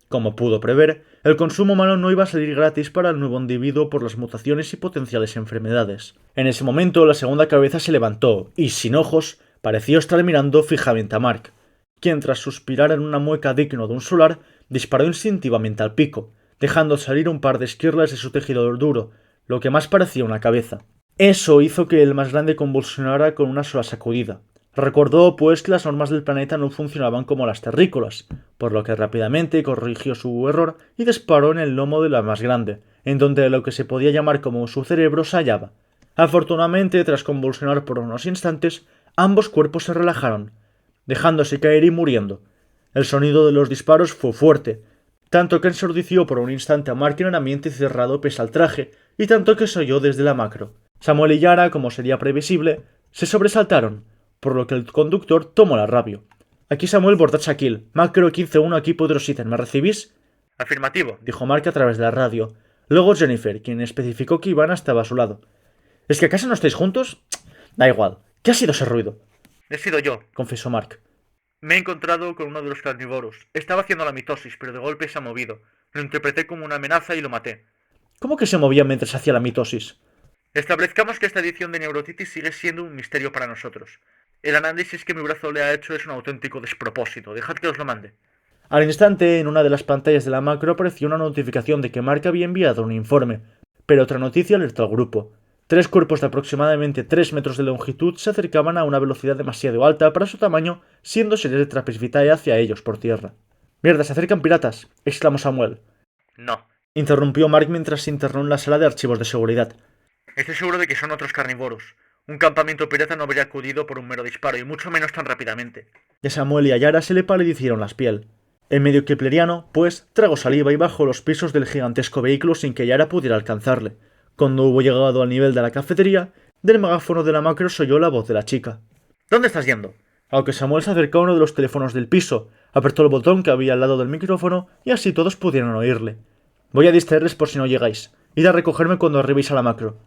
Como pudo prever, el consumo humano no iba a salir gratis para el nuevo individuo por las mutaciones y potenciales enfermedades. En ese momento, la segunda cabeza se levantó y, sin ojos, pareció estar mirando fijamente a Mark, quien, tras suspirar en una mueca digno de un solar, disparó instintivamente al pico, dejando salir un par de esquirlas de su tejido duro, lo que más parecía una cabeza. Eso hizo que el más grande convulsionara con una sola sacudida. Recordó, pues, que las normas del planeta no funcionaban como las terrícolas, por lo que rápidamente corrigió su error y disparó en el lomo de la más grande, en donde lo que se podía llamar como su cerebro se hallaba. Afortunadamente, tras convulsionar por unos instantes, ambos cuerpos se relajaron, dejándose caer y muriendo. El sonido de los disparos fue fuerte, tanto que ensordeció por un instante a Mark en un ambiente cerrado pese al traje, y tanto que se oyó desde la macro. Samuel y Yara, como sería previsible, se sobresaltaron, por lo que el conductor tomó la radio. Aquí Samuel Bordachakil, macro 15-1 aquí Podrositen, ¿me recibís? Afirmativo, Dijo Mark a través de la radio. Luego Jennifer, quien especificó que Ivana estaba a su lado. ¿Es que acaso no estáis juntos? Da igual. ¿Qué ha sido ese ruido? he sido yo, Confesó Mark. Me he encontrado con uno de los carnívoros. Estaba haciendo la mitosis, pero de golpe se ha movido. Lo interpreté como una amenaza y lo maté. ¿Cómo que se movía mientras hacía la mitosis? Establezcamos que esta edición de Neurotitis sigue siendo un misterio para nosotros. El análisis que mi brazo le ha hecho es un auténtico despropósito. Dejad que os lo mande. Al instante, en una de las pantallas de la macro apareció una notificación de que Mark había enviado un informe, pero otra noticia alertó al grupo. 3 cuerpos de aproximadamente 3 metros de longitud se acercaban a una velocidad demasiado alta para su tamaño, siendo seres de Trappist Vitae hacia ellos por tierra. ¡Mierda, se acercan piratas! Exclamó Samuel. No. Interrumpió Mark mientras se internó en la sala de archivos de seguridad. Estoy seguro de que son otros carnívoros. Un campamento pirata no habría acudido por un mero disparo, y mucho menos tan rápidamente. Y a Samuel y a Yara se le palidecieron las piel. El medio kipleriano, pues, tragó saliva y bajó los pisos del gigantesco vehículo sin que Yara pudiera alcanzarle. Cuando hubo llegado al nivel de la cafetería, del megáfono de la macro se oyó la voz de la chica. ¿Dónde estás yendo? Aunque Samuel se acercó a uno de los teléfonos del piso, apretó el botón que había al lado del micrófono y así todos pudieron oírle. Voy a distraerles por si no llegáis. Id a recogerme cuando arribéis a la macro.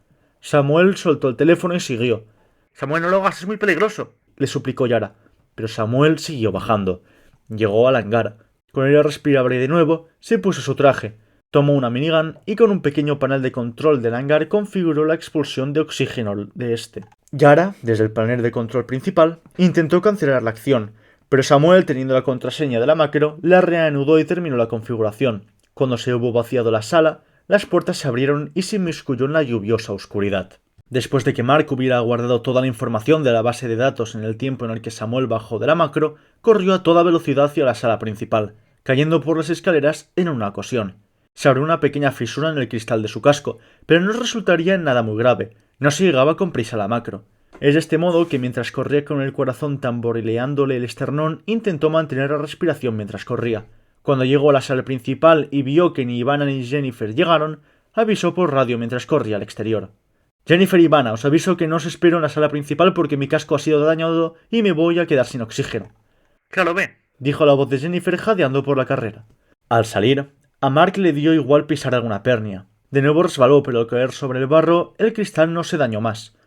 Samuel soltó el teléfono y siguió. Samuel, no lo hagas, es muy peligroso, le suplicó Yara. Pero Samuel siguió bajando. Llegó al hangar. Con aire respirable de nuevo, se puso su traje, tomó una minigun y con un pequeño panel de control del hangar configuró la expulsión de oxígeno de este. Yara, desde el panel de control principal, intentó cancelar la acción, pero Samuel, teniendo la contraseña de la macro, la reanudó y terminó la configuración. Cuando se hubo vaciado la sala, las puertas se abrieron y se inmiscuyó en la lluviosa oscuridad. Después de que Mark hubiera guardado toda la información de la base de datos en el tiempo en el que Samuel bajó de la macro, corrió a toda velocidad hacia la sala principal, cayendo por las escaleras en una ocasión. Se abrió una pequeña fisura en el cristal de su casco, pero no resultaría en nada muy grave. No se llegaba con prisa a la macro. Es de este modo que mientras corría con el corazón tamborileándole el esternón, intentó mantener la respiración mientras corría. Cuando llegó a la sala principal y vio que ni Ivana ni Jennifer llegaron, avisó por radio mientras corría al exterior. Jennifer y Ivana, os aviso que no os espero en la sala principal porque mi casco ha sido dañado y me voy a quedar sin oxígeno. Claro, ve, dijo la voz de Jennifer jadeando por la carrera. Al salir, a Mark le dio igual pisar alguna pernia. De nuevo resbaló, pero al caer sobre el barro, el cristal no se dañó más.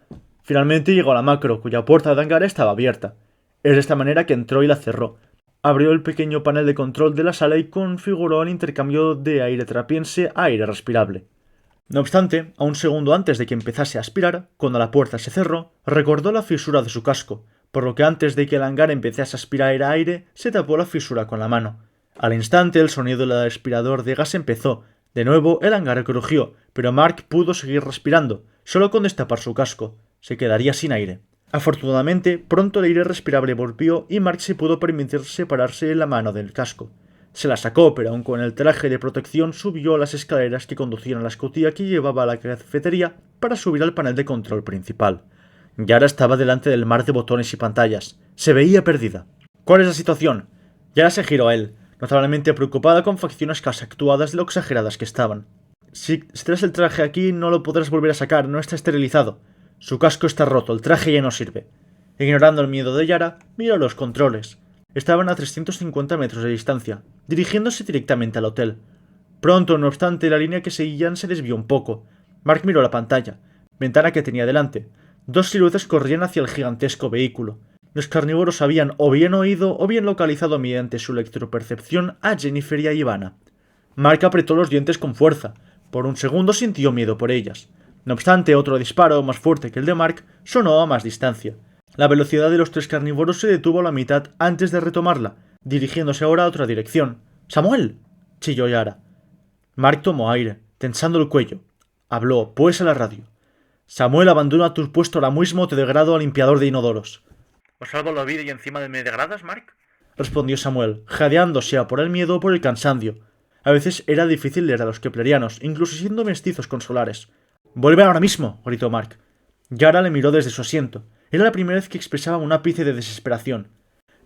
Finalmente llegó a la macro, cuya puerta de hangar estaba abierta. Es de esta manera que entró y la cerró. Abrió el pequeño panel de control de la sala y configuró el intercambio de aire trapiense a aire respirable. No obstante, a un segundo antes de que empezase a aspirar, cuando la puerta se cerró, recordó la fisura de su casco, por lo que antes de que el hangar empezase a aspirar aire, se tapó la fisura con la mano. Al instante, el sonido del aspirador de gas empezó. De nuevo, el hangar crujió, pero Mark pudo seguir respirando, solo con destapar su casco. Se quedaría sin aire. Afortunadamente, pronto el aire respirable volvió y Mark se pudo permitir separarse la mano del casco. Se la sacó, pero aun con el traje de protección subió a las escaleras que conducían a la escotilla que llevaba a la cafetería para subir al panel de control principal. Yara estaba delante del mar de botones y pantallas. Se veía perdida. ¿Cuál es la situación? Yara se giró a él, notablemente preocupada con facciones casi actuadas de lo exageradas que estaban. Si traes el traje aquí no lo podrás volver a sacar, no está esterilizado. Su casco está roto, el traje ya no sirve. Ignorando el miedo de Yara, miró los controles. Estaban a 350 metros de distancia, dirigiéndose directamente al hotel. Pronto, no obstante, la línea que seguían se desvió un poco. Mark miró la pantalla, ventana que tenía delante. Dos siluetas corrían hacia el gigantesco vehículo. Los carnívoros habían o bien oído o bien localizado mediante su electropercepción a Jennifer y a Ivana. Mark apretó los dientes con fuerza. Por un segundo sintió miedo por ellas. No obstante, otro disparo, más fuerte que el de Mark, sonó a más distancia. La velocidad de los tres carnívoros se detuvo a la mitad antes de retomarla, dirigiéndose ahora a otra dirección. ¡Samuel!, chilló Yara. Mark tomó aire, tensando el cuello. Habló, pues, a la radio. Samuel, abandona tu puesto ahora mismo o te degrado a limpiador de inodoros. ¿Os salvo la vida y encima me degradas, Mark? Respondió Samuel, jadeando sea por el miedo o por el cansancio. A veces era difícil leer a los keplerianos, incluso siendo mestizos con solares. —¡Vuelve ahora mismo! —gritó Mark. Yara le miró desde su asiento. Era la primera vez que expresaba un ápice de desesperación.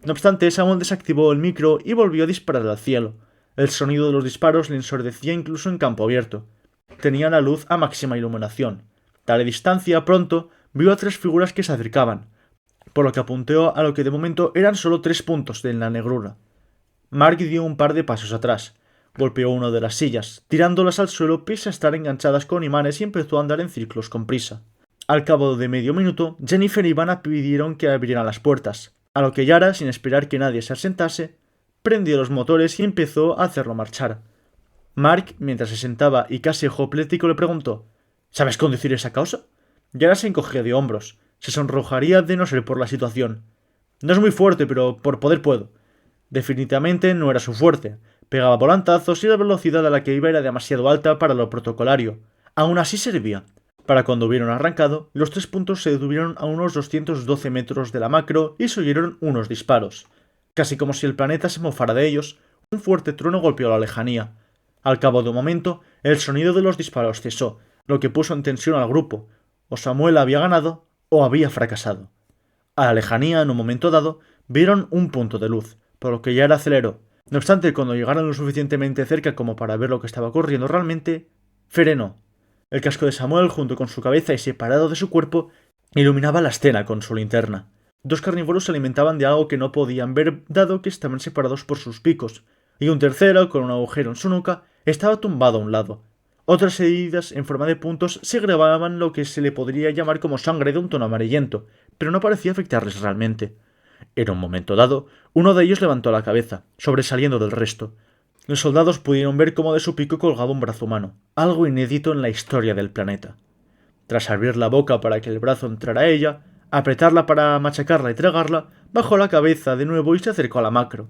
No obstante, Samuel desactivó el micro y volvió a disparar al cielo. El sonido de los disparos le ensordecía incluso en campo abierto. Tenía la luz a máxima iluminación. A la distancia, pronto, vio a tres figuras que se acercaban, por lo que apuntó a lo que de momento eran solo 3 puntos en la negrura. Mark dio un par de pasos atrás. Golpeó una de las sillas, tirándolas al suelo pese a estar enganchadas con imanes y empezó a andar en círculos con prisa. Al cabo de medio minuto, Jennifer y Ivana pidieron que abrieran las puertas, a lo que Yara, sin esperar que nadie se asentase, prendió los motores y empezó a hacerlo marchar. Mark, mientras se sentaba y casi ejoplético, le preguntó: ¿Sabes conducir esa cosa? Yara se encogió de hombros. Se sonrojaría de no ser por la situación. No es muy fuerte, pero por poder puedo. Definitivamente no era su fuerte. Pegaba volantazos y la velocidad a la que iba era demasiado alta para lo protocolario. Aún así servía. Para cuando hubieron arrancado, los 3 puntos se detuvieron a unos 212 metros de la macro y se oyeron unos disparos. Casi como si el planeta se mofara de ellos, un fuerte trueno golpeó la lejanía. Al cabo de un momento, el sonido de los disparos cesó, lo que puso en tensión al grupo. O Samuel había ganado, o había fracasado. A la lejanía, en un momento dado, vieron un punto de luz, por lo que Yara aceleró. No obstante, cuando llegaron lo suficientemente cerca como para ver lo que estaba ocurriendo realmente, frenó. El casco de Samuel, junto con su cabeza y separado de su cuerpo, iluminaba la escena con su linterna. 2 carnívoros se alimentaban de algo que no podían ver dado que estaban separados por sus picos, y un tercero, con un agujero en su nuca, estaba tumbado a un lado. Otras heridas en forma de puntos segregaban lo que se le podría llamar como sangre de un tono amarillento, pero no parecía afectarles realmente. En un momento dado, uno de ellos levantó la cabeza, sobresaliendo del resto. Los soldados pudieron ver cómo de su pico colgaba un brazo humano, algo inédito en la historia del planeta. Tras abrir la boca para que el brazo entrara a ella, apretarla para machacarla y tragarla, bajó la cabeza de nuevo y se acercó a la macro.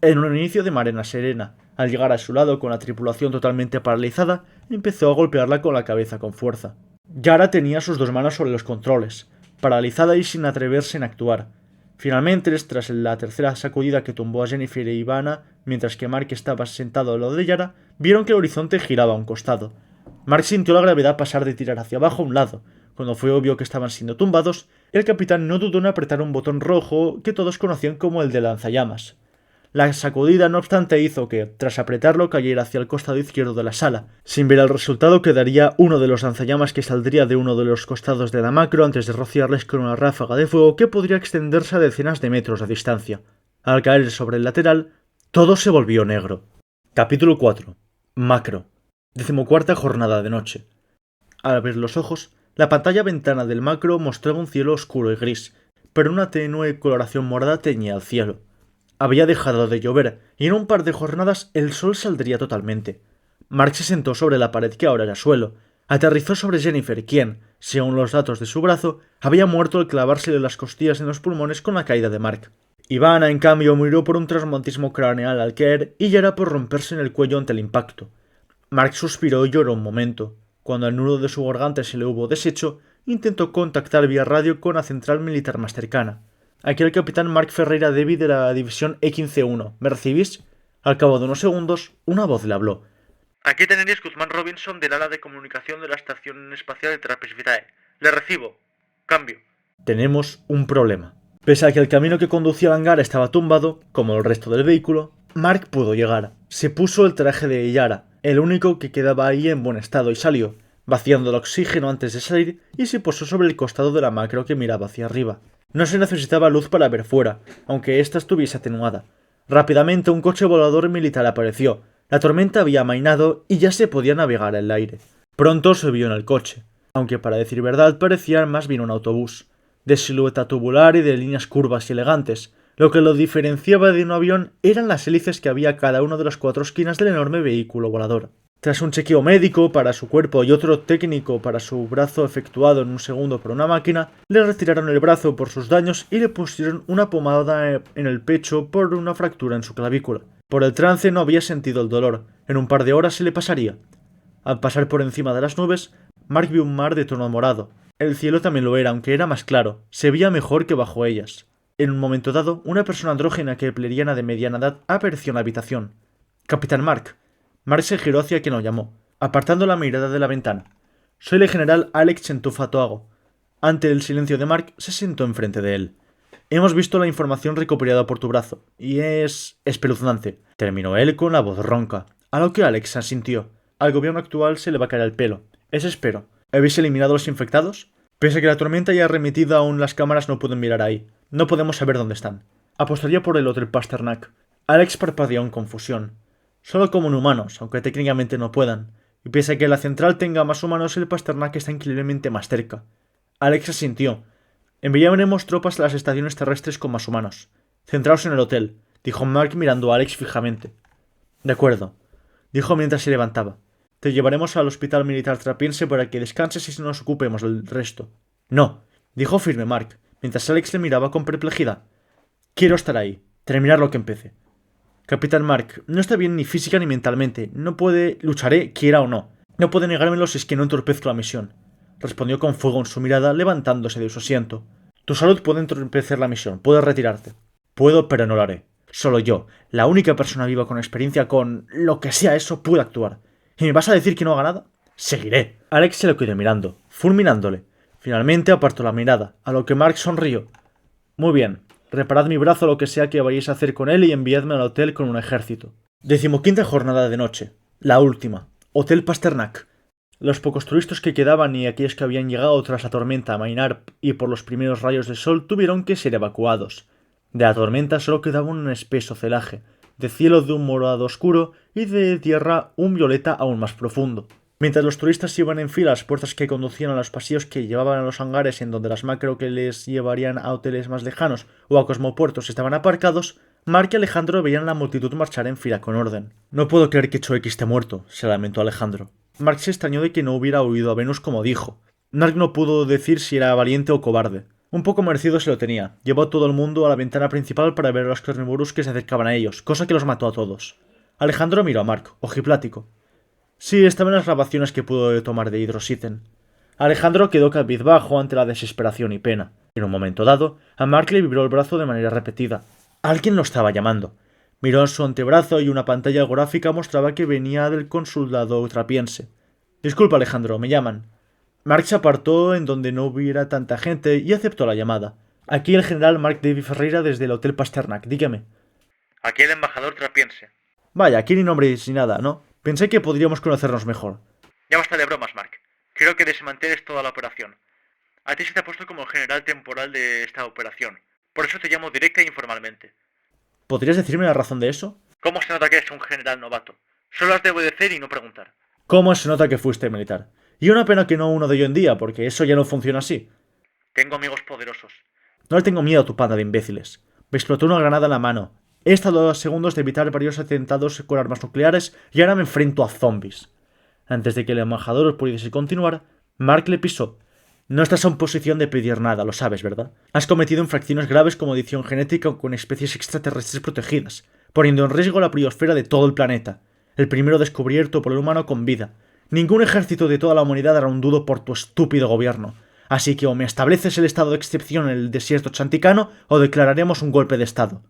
En un inicio de marena serena, al llegar a su lado con la tripulación totalmente paralizada, empezó a golpearla con la cabeza con fuerza. Yara tenía sus 2 manos sobre los controles, paralizada y sin atreverse en actuar. Finalmente, tras la tercera sacudida que tumbó a Jennifer e Ivana, mientras que Mark estaba sentado al lado de Yara, vieron que el horizonte giraba a un costado. Mark sintió la gravedad pasar de tirar hacia abajo a un lado. Cuando fue obvio que estaban siendo tumbados, el capitán no dudó en apretar un botón rojo que todos conocían como el de lanzallamas. La sacudida, no obstante, hizo que, tras apretarlo, cayera hacia el costado izquierdo de la sala. Sin ver el resultado, quedaría uno de los lanzallamas que saldría de uno de los costados de la macro antes de rociarles con una ráfaga de fuego que podría extenderse a decenas de metros de distancia. Al caer sobre el lateral, todo se volvió negro. Capítulo 4. Macro. 14ª jornada de noche. Al abrir los ojos, la pantalla ventana del macro mostraba un cielo oscuro y gris, pero una tenue coloración morada teñía el cielo. Había dejado de llover, y en un par de jornadas el sol saldría totalmente. Mark se sentó sobre la pared que ahora era suelo. Aterrizó sobre Jennifer, quien, según los datos de su brazo, había muerto al clavársele las costillas en los pulmones con la caída de Mark. Ivana, en cambio, murió por un traumatismo craneal al caer y Yara por romperse en el cuello ante el impacto. Mark suspiró y lloró un momento. Cuando el nudo de su garganta se le hubo deshecho, intentó contactar vía radio con la central militar más cercana. Aquí el capitán Mark Ferreira Devi de la división E-15-1. ¿Me recibís? Al cabo de unos segundos, una voz le habló. Aquí tenéis Guzmán Robinson del ala de comunicación de la Estación Espacial de Trappist Vitae. Le recibo. Cambio. Tenemos un problema. Pese a que el camino que conducía al hangar estaba tumbado, como el resto del vehículo, Mark pudo llegar. Se puso el traje de Yara, el único que quedaba ahí en buen estado, y salió, vaciando el oxígeno antes de salir, y se posó sobre el costado de la macro que miraba hacia arriba. No se necesitaba luz para ver fuera, aunque ésta estuviese atenuada. Rápidamente un coche volador militar apareció. La tormenta había amainado y ya se podía navegar en el aire. Pronto se vio en el coche, aunque para decir verdad parecía más bien un autobús, de silueta tubular y de líneas curvas y elegantes. Lo que lo diferenciaba de un avión eran las hélices que había a cada una de las 4 esquinas del enorme vehículo volador. Tras un chequeo médico para su cuerpo y otro técnico para su brazo efectuado en un segundo por una máquina, le retiraron el brazo por sus daños y le pusieron una pomada en el pecho por una fractura en su clavícula. Por el trance no había sentido el dolor. En un par de horas se le pasaría. Al pasar por encima de las nubes, Mark vio un mar de tono morado. El cielo también lo era, aunque era más claro. Se veía mejor que bajo ellas. En un momento dado, una persona andrógena que pleriana de mediana edad apareció en la habitación. «Capitán Mark». Mark se giró hacia quien lo llamó, apartando la mirada de la ventana. «Soy el general Alex Chentufatoago». Ante el silencio de Mark, se sentó enfrente de él. «Hemos visto la información recopilada por tu brazo, y es espeluznante», terminó él con la voz ronca, a lo que Alex asintió. «Al gobierno actual se le va a caer el pelo. Eso espero. ¿Habéis eliminado a los infectados? Pese a que la tormenta haya remitido, aún las cámaras no pueden mirar ahí. No podemos saber dónde están. Apostaría por el Hotel Pasternak». Alex parpadeó en confusión. «Solo como humanos, aunque técnicamente no puedan. Y pese a que la central tenga más humanos, el Pasternak está increíblemente más cerca». Alex asintió. «Enviaremos tropas a las estaciones terrestres con más humanos. Centraos en el hotel», dijo Mark mirando a Alex fijamente. «De acuerdo», dijo mientras se levantaba. «Te llevaremos al hospital militar trapiense para que descanses y nos ocupemos del resto». «No», dijo firme Mark, mientras Alex le miraba con perplejidad. «Quiero estar ahí, terminar lo que empecé». «Capitán Mark, no está bien ni física ni mentalmente. No puede... lucharé, quiera o no. No puede negármelo si es que no entorpezco la misión», respondió con fuego en su mirada, levantándose de su asiento. «Tu salud puede entorpecer la misión, puedes retirarte». «Puedo, pero no lo haré. Solo yo, la única persona viva con experiencia con... lo que sea eso, puede actuar. ¿Y me vas a decir que no haga nada? Seguiré». Alex se lo quedó mirando, fulminándole. Finalmente apartó la mirada, a lo que Mark sonrió. «Muy bien. Reparad mi brazo o lo que sea que vayáis a hacer con él y enviadme al hotel con un ejército». 15ª jornada de noche. La última. Hotel Pasternak. Los pocos turistas que quedaban y aquellos que habían llegado tras la tormenta a amainar y por los primeros rayos del sol tuvieron que ser evacuados. De la tormenta solo quedaba un espeso celaje, de cielo de un morado oscuro y de tierra un violeta aún más profundo. Mientras los turistas iban en fila a las puertas que conducían a los pasillos que llevaban a los hangares en donde las macro que les llevarían a hoteles más lejanos o a cosmopuertos estaban aparcados, Mark y Alejandro veían la multitud marchar en fila con orden. «No puedo creer que Choek esté muerto», se lamentó Alejandro. Mark se extrañó de que no hubiera huido a Venus como dijo. Mark no pudo decir si era valiente o cobarde. Un poco merecido se lo tenía. Llevó a todo el mundo a la ventana principal para ver a los carnívoros que se acercaban a ellos, cosa que los mató a todos. Alejandro miró a Mark, ojiplático. Sí, estaba en las grabaciones que pudo tomar de Hidrositen. Alejandro quedó cabizbajo ante la desesperación y pena. En un momento dado, a Mark le vibró el brazo de manera repetida. Alguien lo estaba llamando. Miró en su antebrazo y una pantalla gráfica mostraba que venía del consulado trapiense. «Disculpa, Alejandro, me llaman». Mark se apartó en donde no hubiera tanta gente y aceptó la llamada. «Aquí el general Mark David Ferreira desde el Hotel Pasternak, dígame». «Aquí el embajador trapiense». «Vaya, aquí ni nombres ni nada, ¿no? Pensé que podríamos conocernos mejor». «Ya basta de bromas, Mark. Quiero que desmanteles toda la operación. A ti se te ha puesto como el general temporal de esta operación. Por eso te llamo directa e informalmente». ¿Podrías decirme la razón de eso? «¿Cómo se nota que eres un general novato? Solo has de obedecer y no preguntar». ¿Cómo se nota que fuiste militar? Y una pena que no uno de hoy en día, porque eso ya no funciona así. «Tengo amigos poderosos». No le tengo miedo a tu panda de imbéciles. Me explotó una granada en la mano. He estado a segundos de evitar varios atentados con armas nucleares y ahora me enfrento a zombies. Antes de que el embajador pudiese continuar, Mark le pisó. «No estás en posición de pedir nada, lo sabes, ¿verdad? Has cometido infracciones graves como edición genética con especies extraterrestres protegidas, poniendo en riesgo la biosfera de todo el planeta, el primero descubierto por el humano con vida. Ningún ejército de toda la humanidad hará un duro por tu estúpido gobierno. Así que o me estableces el estado de excepción en el desierto chanticano o declararemos un golpe de estado».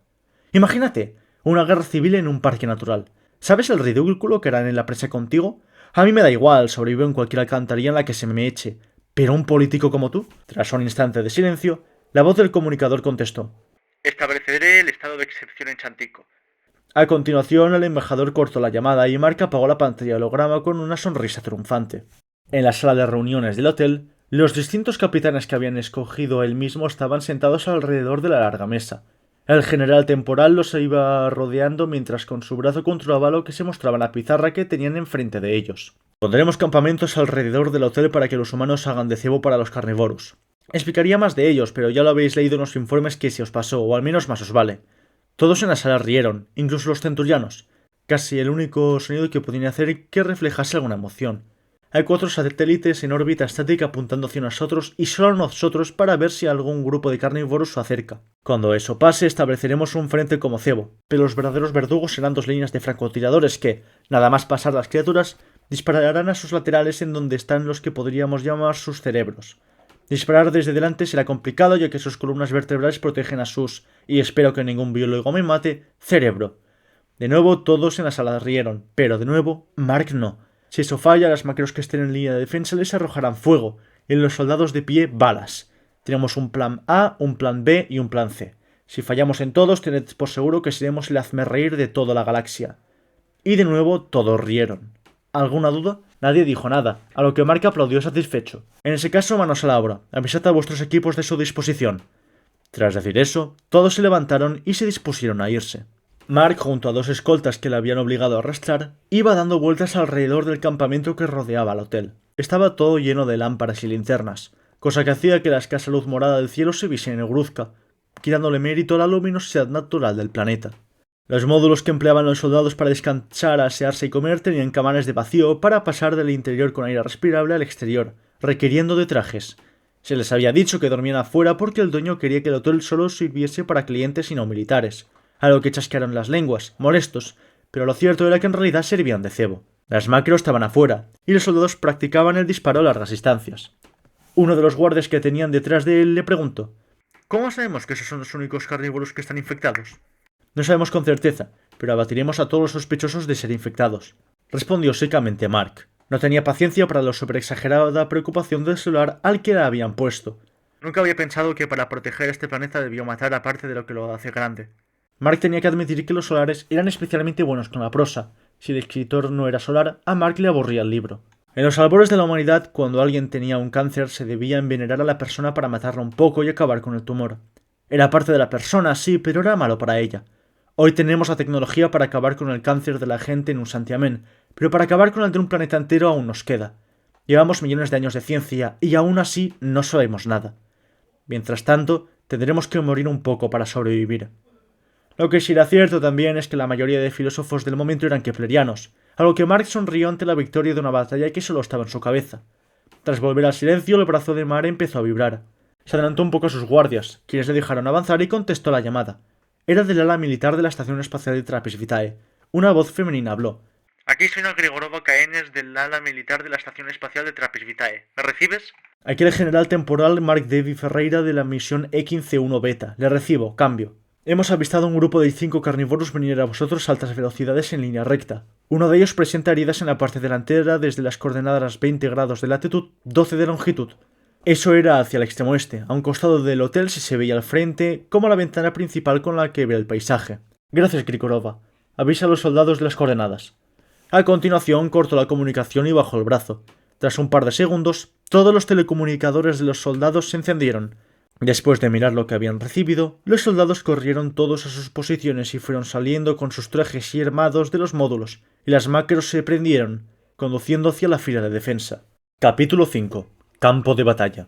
Imagínate, una guerra civil en un parque natural. ¿Sabes el ridículo que harán en la presa contigo? A mí me da igual, sobrevivo en cualquier alcantarilla en la que se me eche. ¿Pero un político como tú? Tras un instante de silencio, la voz del comunicador contestó. Estableceré el estado de excepción en Chantico. A continuación, el embajador cortó la llamada y Mark apagó la pantalla de holograma con una sonrisa triunfante. En la sala de reuniones del hotel, los distintos capitanes que habían escogido él mismo estaban sentados alrededor de la larga mesa. El general temporal los iba rodeando mientras con su brazo controlaba lo que se mostraba en la pizarra que tenían enfrente de ellos. Pondremos campamentos alrededor del hotel para que los humanos hagan de cebo para los carnívoros. Explicaría más de ellos, pero ya lo habéis leído en los informes que se os pasó, o al menos más os vale. Todos en la sala rieron, incluso los centurianos. Casi el único sonido que podían hacer que reflejase alguna emoción. Hay 4 satélites en órbita estática apuntando hacia nosotros y solo a nosotros para ver si algún grupo de carnívoros se acerca. Cuando eso pase, estableceremos un frente como cebo, pero los verdaderos verdugos serán 2 líneas de francotiradores que, nada más pasar las criaturas, dispararán a sus laterales en donde están los que podríamos llamar sus cerebros. Disparar desde delante será complicado ya que sus columnas vertebrales protegen a sus, y espero que ningún biólogo me mate, cerebro. De nuevo todos en la sala rieron, pero de nuevo Mark no. Si eso falla, las macros que estén en línea de defensa les arrojarán fuego, y los soldados de pie balas. Tenemos un plan A, un plan B y un plan C. Si fallamos en todos, tened por seguro que seremos el hazmerreír de toda la galaxia. Y de nuevo todos rieron. ¿Alguna duda? Nadie dijo nada, a lo que Mark aplaudió satisfecho. En ese caso, manos a la obra, avisad a vuestros equipos de su disposición. Tras decir eso, todos se levantaron y se dispusieron a irse. Mark, junto a 2 escoltas que le habían obligado a arrastrar, iba dando vueltas alrededor del campamento que rodeaba el hotel. Estaba todo lleno de lámparas y linternas, cosa que hacía que la escasa luz morada del cielo se viese negruzca, quitándole mérito a la luminosidad natural del planeta. Los módulos que empleaban los soldados para descansar, asearse y comer tenían cámaras de vacío para pasar del interior con aire respirable al exterior, requiriendo de trajes. Se les había dicho que dormían afuera porque el dueño quería que el hotel solo sirviese para clientes y no militares, a lo que chasquearon las lenguas, molestos, pero lo cierto era que en realidad servían de cebo. Las macros estaban afuera, y los soldados practicaban el disparo a largas distancias. Uno de los guardias que tenían detrás de él le preguntó: ¿Cómo sabemos que esos son los únicos carnívoros que están infectados? No sabemos con certeza, pero abatiremos a todos los sospechosos de ser infectados, respondió secamente Mark. No tenía paciencia para la sobreexagerada preocupación del solar al que la habían puesto. Nunca había pensado que para proteger este planeta debió matar a parte de lo que lo hace grande. Mark tenía que admitir que los solares eran especialmente buenos con la prosa. Si el escritor no era solar, a Mark le aburría el libro. En los albores de la humanidad, cuando alguien tenía un cáncer, se debía envenenar a la persona para matarla un poco y acabar con el tumor. Era parte de la persona, sí, pero era malo para ella. Hoy tenemos la tecnología para acabar con el cáncer de la gente en un santiamén, pero para acabar con el de un planeta entero aún nos queda. Llevamos millones de años de ciencia y aún así no sabemos nada. Mientras tanto, tendremos que morir un poco para sobrevivir. Lo que sí era cierto también es que la mayoría de filósofos del momento eran keplerianos, a lo que Mark sonrió ante la victoria de una batalla que solo estaba en su cabeza. Tras volver al silencio, el brazo de Mar empezó a vibrar. Se adelantó un poco a sus guardias, quienes le dejaron avanzar y contestó la llamada. Era del ala militar de la Estación Espacial de Trappist Vitae. Una voz femenina habló. Aquí soy una Grigorova Caenes del ala militar de la Estación Espacial de Trappist Vitae. ¿Me recibes? Aquí el general temporal Mark David Ferreira de la misión E15-1 Beta. Le recibo. Cambio. Hemos avistado un grupo de 5 carnívoros venir a vosotros a altas velocidades en línea recta. Uno de ellos presenta heridas en la parte delantera desde las coordenadas 20 grados de latitud, 12 de longitud. Eso era hacia el extremo oeste. A un costado del hotel se veía al frente como la ventana principal con la que ve el paisaje. Gracias, Grigorova. Avisa a los soldados de las coordenadas. A continuación cortó la comunicación y bajó el brazo. Tras un par de segundos, todos los telecomunicadores de los soldados se encendieron. Después de mirar lo que habían recibido, los soldados corrieron todos a sus posiciones y fueron saliendo con sus trajes y armados de los módulos, y las macros se prendieron, conduciendo hacia la fila de defensa. Capítulo 5. Campo de batalla.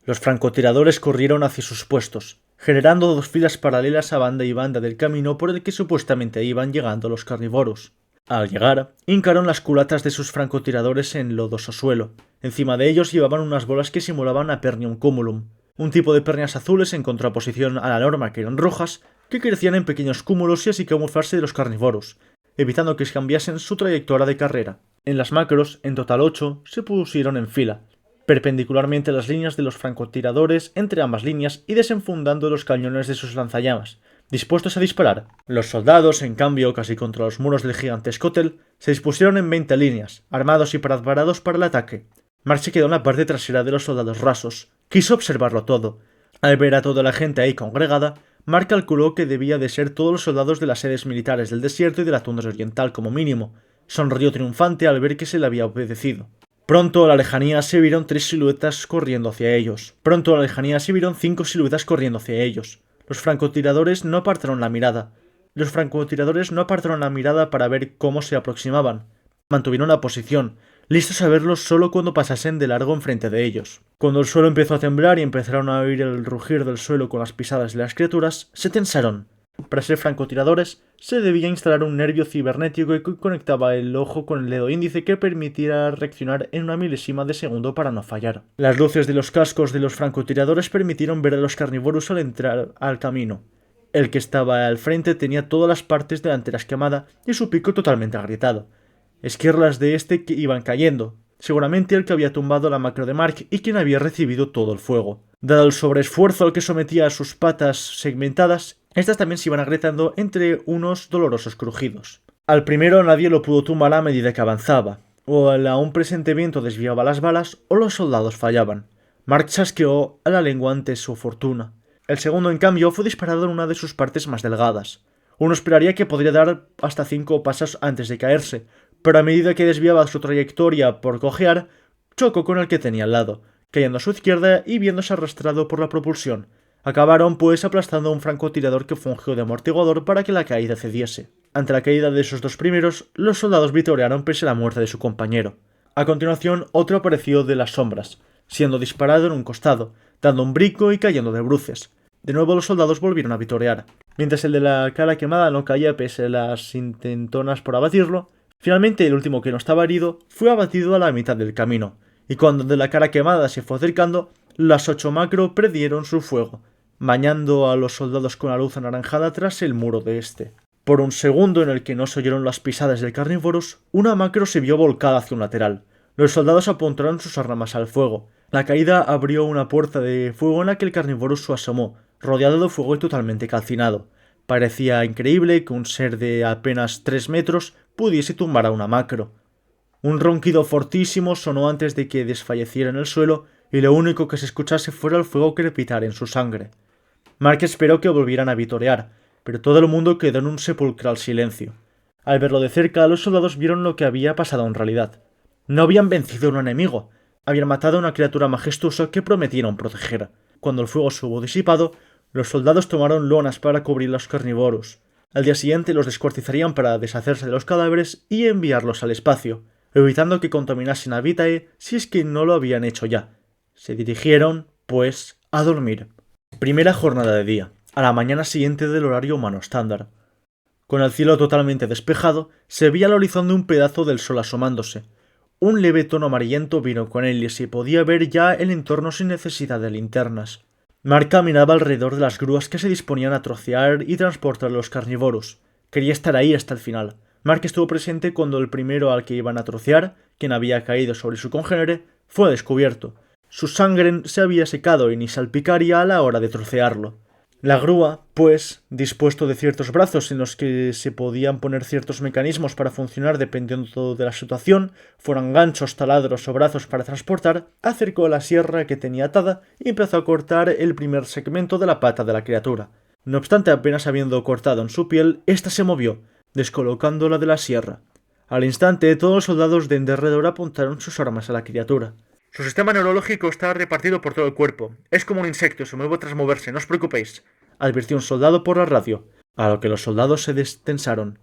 Los francotiradores corrieron hacia sus puestos, generando 2 filas paralelas a banda y banda del camino por el que supuestamente iban llegando los carnívoros. Al llegar, hincaron las culatas de sus francotiradores en lodoso suelo. Encima de ellos llevaban unas bolas que simulaban a Pernium cumulum, un tipo de pernias azules en contraposición a la norma que eran rojas, que crecían en pequeños cúmulos y así camuflarse de los carnívoros, evitando que cambiasen su trayectoria de carrera. En las macros, en total 8, se pusieron en fila, perpendicularmente a las líneas de los francotiradores entre ambas líneas y desenfundando los cañones de sus lanzallamas, dispuestos a disparar. Los soldados, en cambio, casi contra los muros del gigantesco hotel, se dispusieron en 20 líneas, armados y preparados para el ataque. Mark se quedó en la parte trasera de los soldados rasos. Quiso observarlo todo. Al ver a toda la gente ahí congregada, Mark calculó que debía de ser todos los soldados de las sedes militares del desierto y de la tundra oriental como mínimo. Sonrió triunfante al ver que se le había obedecido. Pronto a la lejanía se vieron 3 siluetas corriendo hacia ellos. Pronto a la lejanía se vieron 5 siluetas corriendo hacia ellos. Los francotiradores no apartaron la mirada. Para ver cómo se aproximaban. Mantuvieron la posición, listos a verlos solo cuando pasasen de largo enfrente de ellos. Cuando el suelo empezó a temblar y empezaron a oír el rugir del suelo con las pisadas de las criaturas, se tensaron. Para ser francotiradores, se debía instalar un nervio cibernético que conectaba el ojo con el dedo índice que permitiera reaccionar en una milésima de segundo para no fallar. Las luces de los cascos de los francotiradores permitieron ver a los carnívoros al entrar al camino. El que estaba al frente tenía todas las partes delanteras quemadas y su pico totalmente agrietado. Esquirlas de este que iban cayendo, seguramente el que había tumbado la macro de Mark y quien había recibido todo el fuego. Dado el sobreesfuerzo al que sometía a sus patas segmentadas, estas también se iban agrietando entre unos dolorosos crujidos. Al primero nadie lo pudo tumbar a medida que avanzaba, o el aún presente viento desviaba las balas o los soldados fallaban. Mark chasqueó a la lengua ante su fortuna. El segundo, en cambio, fue disparado en una de sus partes más delgadas. Uno esperaría que podría dar hasta 5 pasos antes de caerse, pero a medida que desviaba su trayectoria por cojear, chocó con el que tenía al lado, cayendo a su izquierda y viéndose arrastrado por la propulsión. Acabaron pues aplastando a un francotirador que fungió de amortiguador para que la caída cediese. Ante la caída de esos dos primeros, los soldados vitorearon pese a la muerte de su compañero. A continuación, otro apareció de las sombras, siendo disparado en un costado, dando un brinco y cayendo de bruces. De nuevo los soldados volvieron a vitorear. Mientras el de la cara quemada no caía pese a las intentonas por abatirlo, finalmente el último que no estaba herido fue abatido a la mitad del camino, y cuando el de la cara quemada se fue acercando, las 8 macro perdieron su fuego, bañando a los soldados con la luz anaranjada tras el muro de este. Por un segundo en el que no se oyeron las pisadas del Carnívoros, una macro se vio volcada hacia un lateral. Los soldados apuntaron sus armas al fuego. La caída abrió una puerta de fuego en la que el Carnívoros se asomó, rodeado de fuego y totalmente calcinado. Parecía increíble que un ser de apenas 3 metros pudiese tumbar a una macro. Un ronquido fortísimo sonó antes de que desfalleciera en el suelo y lo único que se escuchase fuera el fuego crepitar en su sangre. Mark esperó que volvieran a vitorear, pero todo el mundo quedó en un sepulcral silencio. Al verlo de cerca, los soldados vieron lo que había pasado en realidad. No habían vencido a un enemigo, habían matado a una criatura majestuosa que prometieron proteger. Cuando el fuego se hubo disipado, los soldados tomaron lonas para cubrir los carnívoros. Al día siguiente los descuartizarían para deshacerse de los cadáveres y enviarlos al espacio, evitando que contaminasen a Vitae si es que no lo habían hecho ya. Se dirigieron, pues, a dormir. Primera jornada de día, a la mañana siguiente del horario humano estándar. Con el cielo totalmente despejado, se veía al horizonte un pedazo del sol asomándose. Un leve tono amarillento vino con él y se podía ver ya el entorno sin necesidad de linternas. Mark caminaba alrededor de las grúas que se disponían a trocear y transportar a los carnívoros. Quería estar ahí hasta el final. Mark estuvo presente cuando el primero al que iban a trocear, quien había caído sobre su congénere, fue descubierto. Su sangre se había secado y ni salpicaría a la hora de trocearlo. La grúa, pues, dispuesto de ciertos brazos en los que se podían poner ciertos mecanismos para funcionar dependiendo de la situación, fueran ganchos, taladros o brazos para transportar, acercó la sierra que tenía atada y empezó a cortar el primer segmento de la pata de la criatura. No obstante, apenas habiendo cortado en su piel, ésta se movió, descolocándola de la sierra. Al instante, todos los soldados de en derredor apuntaron sus armas a la criatura. Su sistema neurológico está repartido por todo el cuerpo. Es como un insecto, se mueve tras moverse, no os preocupéis, advirtió un soldado por la radio, a lo que los soldados se destensaron.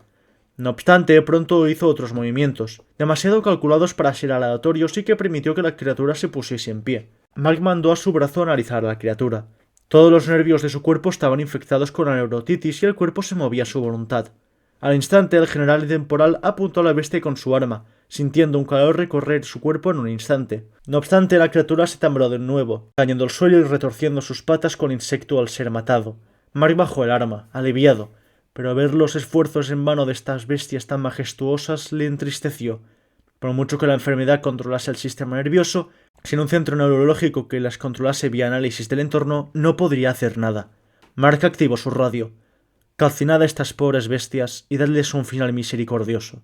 No obstante, pronto hizo otros movimientos, demasiado calculados para ser aleatorios y que permitió que la criatura se pusiese en pie. Mark mandó a su brazo analizar a la criatura. Todos los nervios de su cuerpo estaban infectados con la neurotitis y el cuerpo se movía a su voluntad. Al instante, el general temporal apuntó a la bestia con su arma, sintiendo un calor recorrer su cuerpo en un instante. No obstante, la criatura se tambaló de nuevo, cayendo al suelo y retorciendo sus patas con insecto al ser matado. Mark bajó el arma, aliviado, pero ver los esfuerzos en vano de estas bestias tan majestuosas le entristeció. Por mucho que la enfermedad controlase el sistema nervioso, sin un centro neurológico que las controlase vía análisis del entorno, no podría hacer nada. Mark activó su radio. «Calcinad a estas pobres bestias y dadles un final misericordioso»,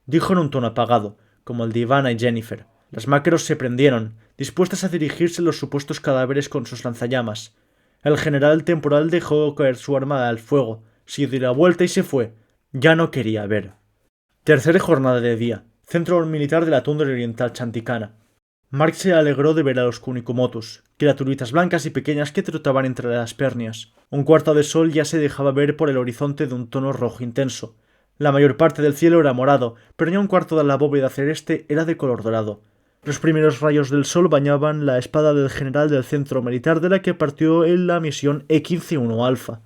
dijo en un tono apagado, como el de Ivana y Jennifer. Las macros se prendieron, dispuestas a dirigirse a los supuestos cadáveres con sus lanzallamas. El general temporal dejó caer su arma al fuego, se dio la vuelta y se fue. Ya no quería ver. Tercera jornada de día. Centro militar de la tundra oriental chanticana. Mark se alegró de ver a los Kunikumotus, criaturitas blancas y pequeñas que trotaban entre las pernias. Un cuarto de sol ya se dejaba ver por el horizonte de un tono rojo intenso. La mayor parte del cielo era morado, pero ya un cuarto de la bóveda celeste era de color dorado. Los primeros rayos del sol bañaban la espada del general del centro militar de la que partió en la misión E-15-1 Alpha.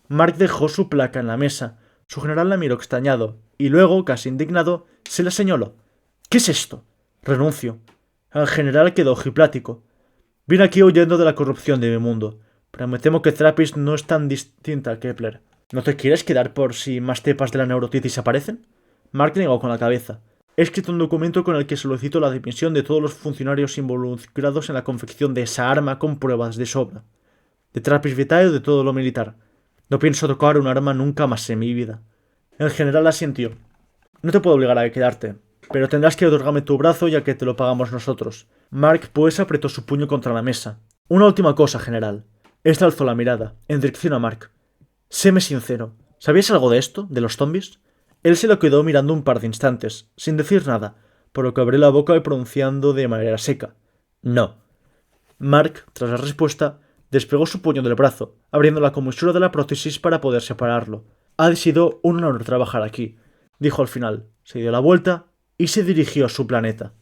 Mark dejó su placa en la mesa. Su general la miró extrañado, y luego, casi indignado, se la señaló. ¿Qué es esto? Renuncio. El general quedó ojiplático. Vine aquí huyendo de la corrupción de mi mundo, pero me temo que Trappist no es tan distinta a Kepler. ¿No te quieres quedar por si más cepas de la neurotitis aparecen? Mark negó con la cabeza. He escrito un documento con el que solicito la dimisión de todos los funcionarios involucrados en la confección de esa arma con pruebas de sobra. De Trappist Vitae o de todo lo militar. No pienso tocar un arma nunca más en mi vida. El general asintió. No te puedo obligar a quedarte, pero tendrás que otorgarme tu brazo ya que te lo pagamos nosotros. Mark pues apretó su puño contra la mesa. Una última cosa, general. Este alzó la mirada, en dirección a Mark. Séme sincero. ¿Sabías algo de esto, de los zombies? Él se lo quedó mirando un par de instantes, sin decir nada, por lo que abrió la boca y pronunciando de manera seca. No. Mark, tras la respuesta, despegó su puño del brazo, abriendo la comisura de la prótesis para poder separarlo. Ha sido un honor trabajar aquí, dijo al final. Se dio la vuelta y se dirigió a su planeta.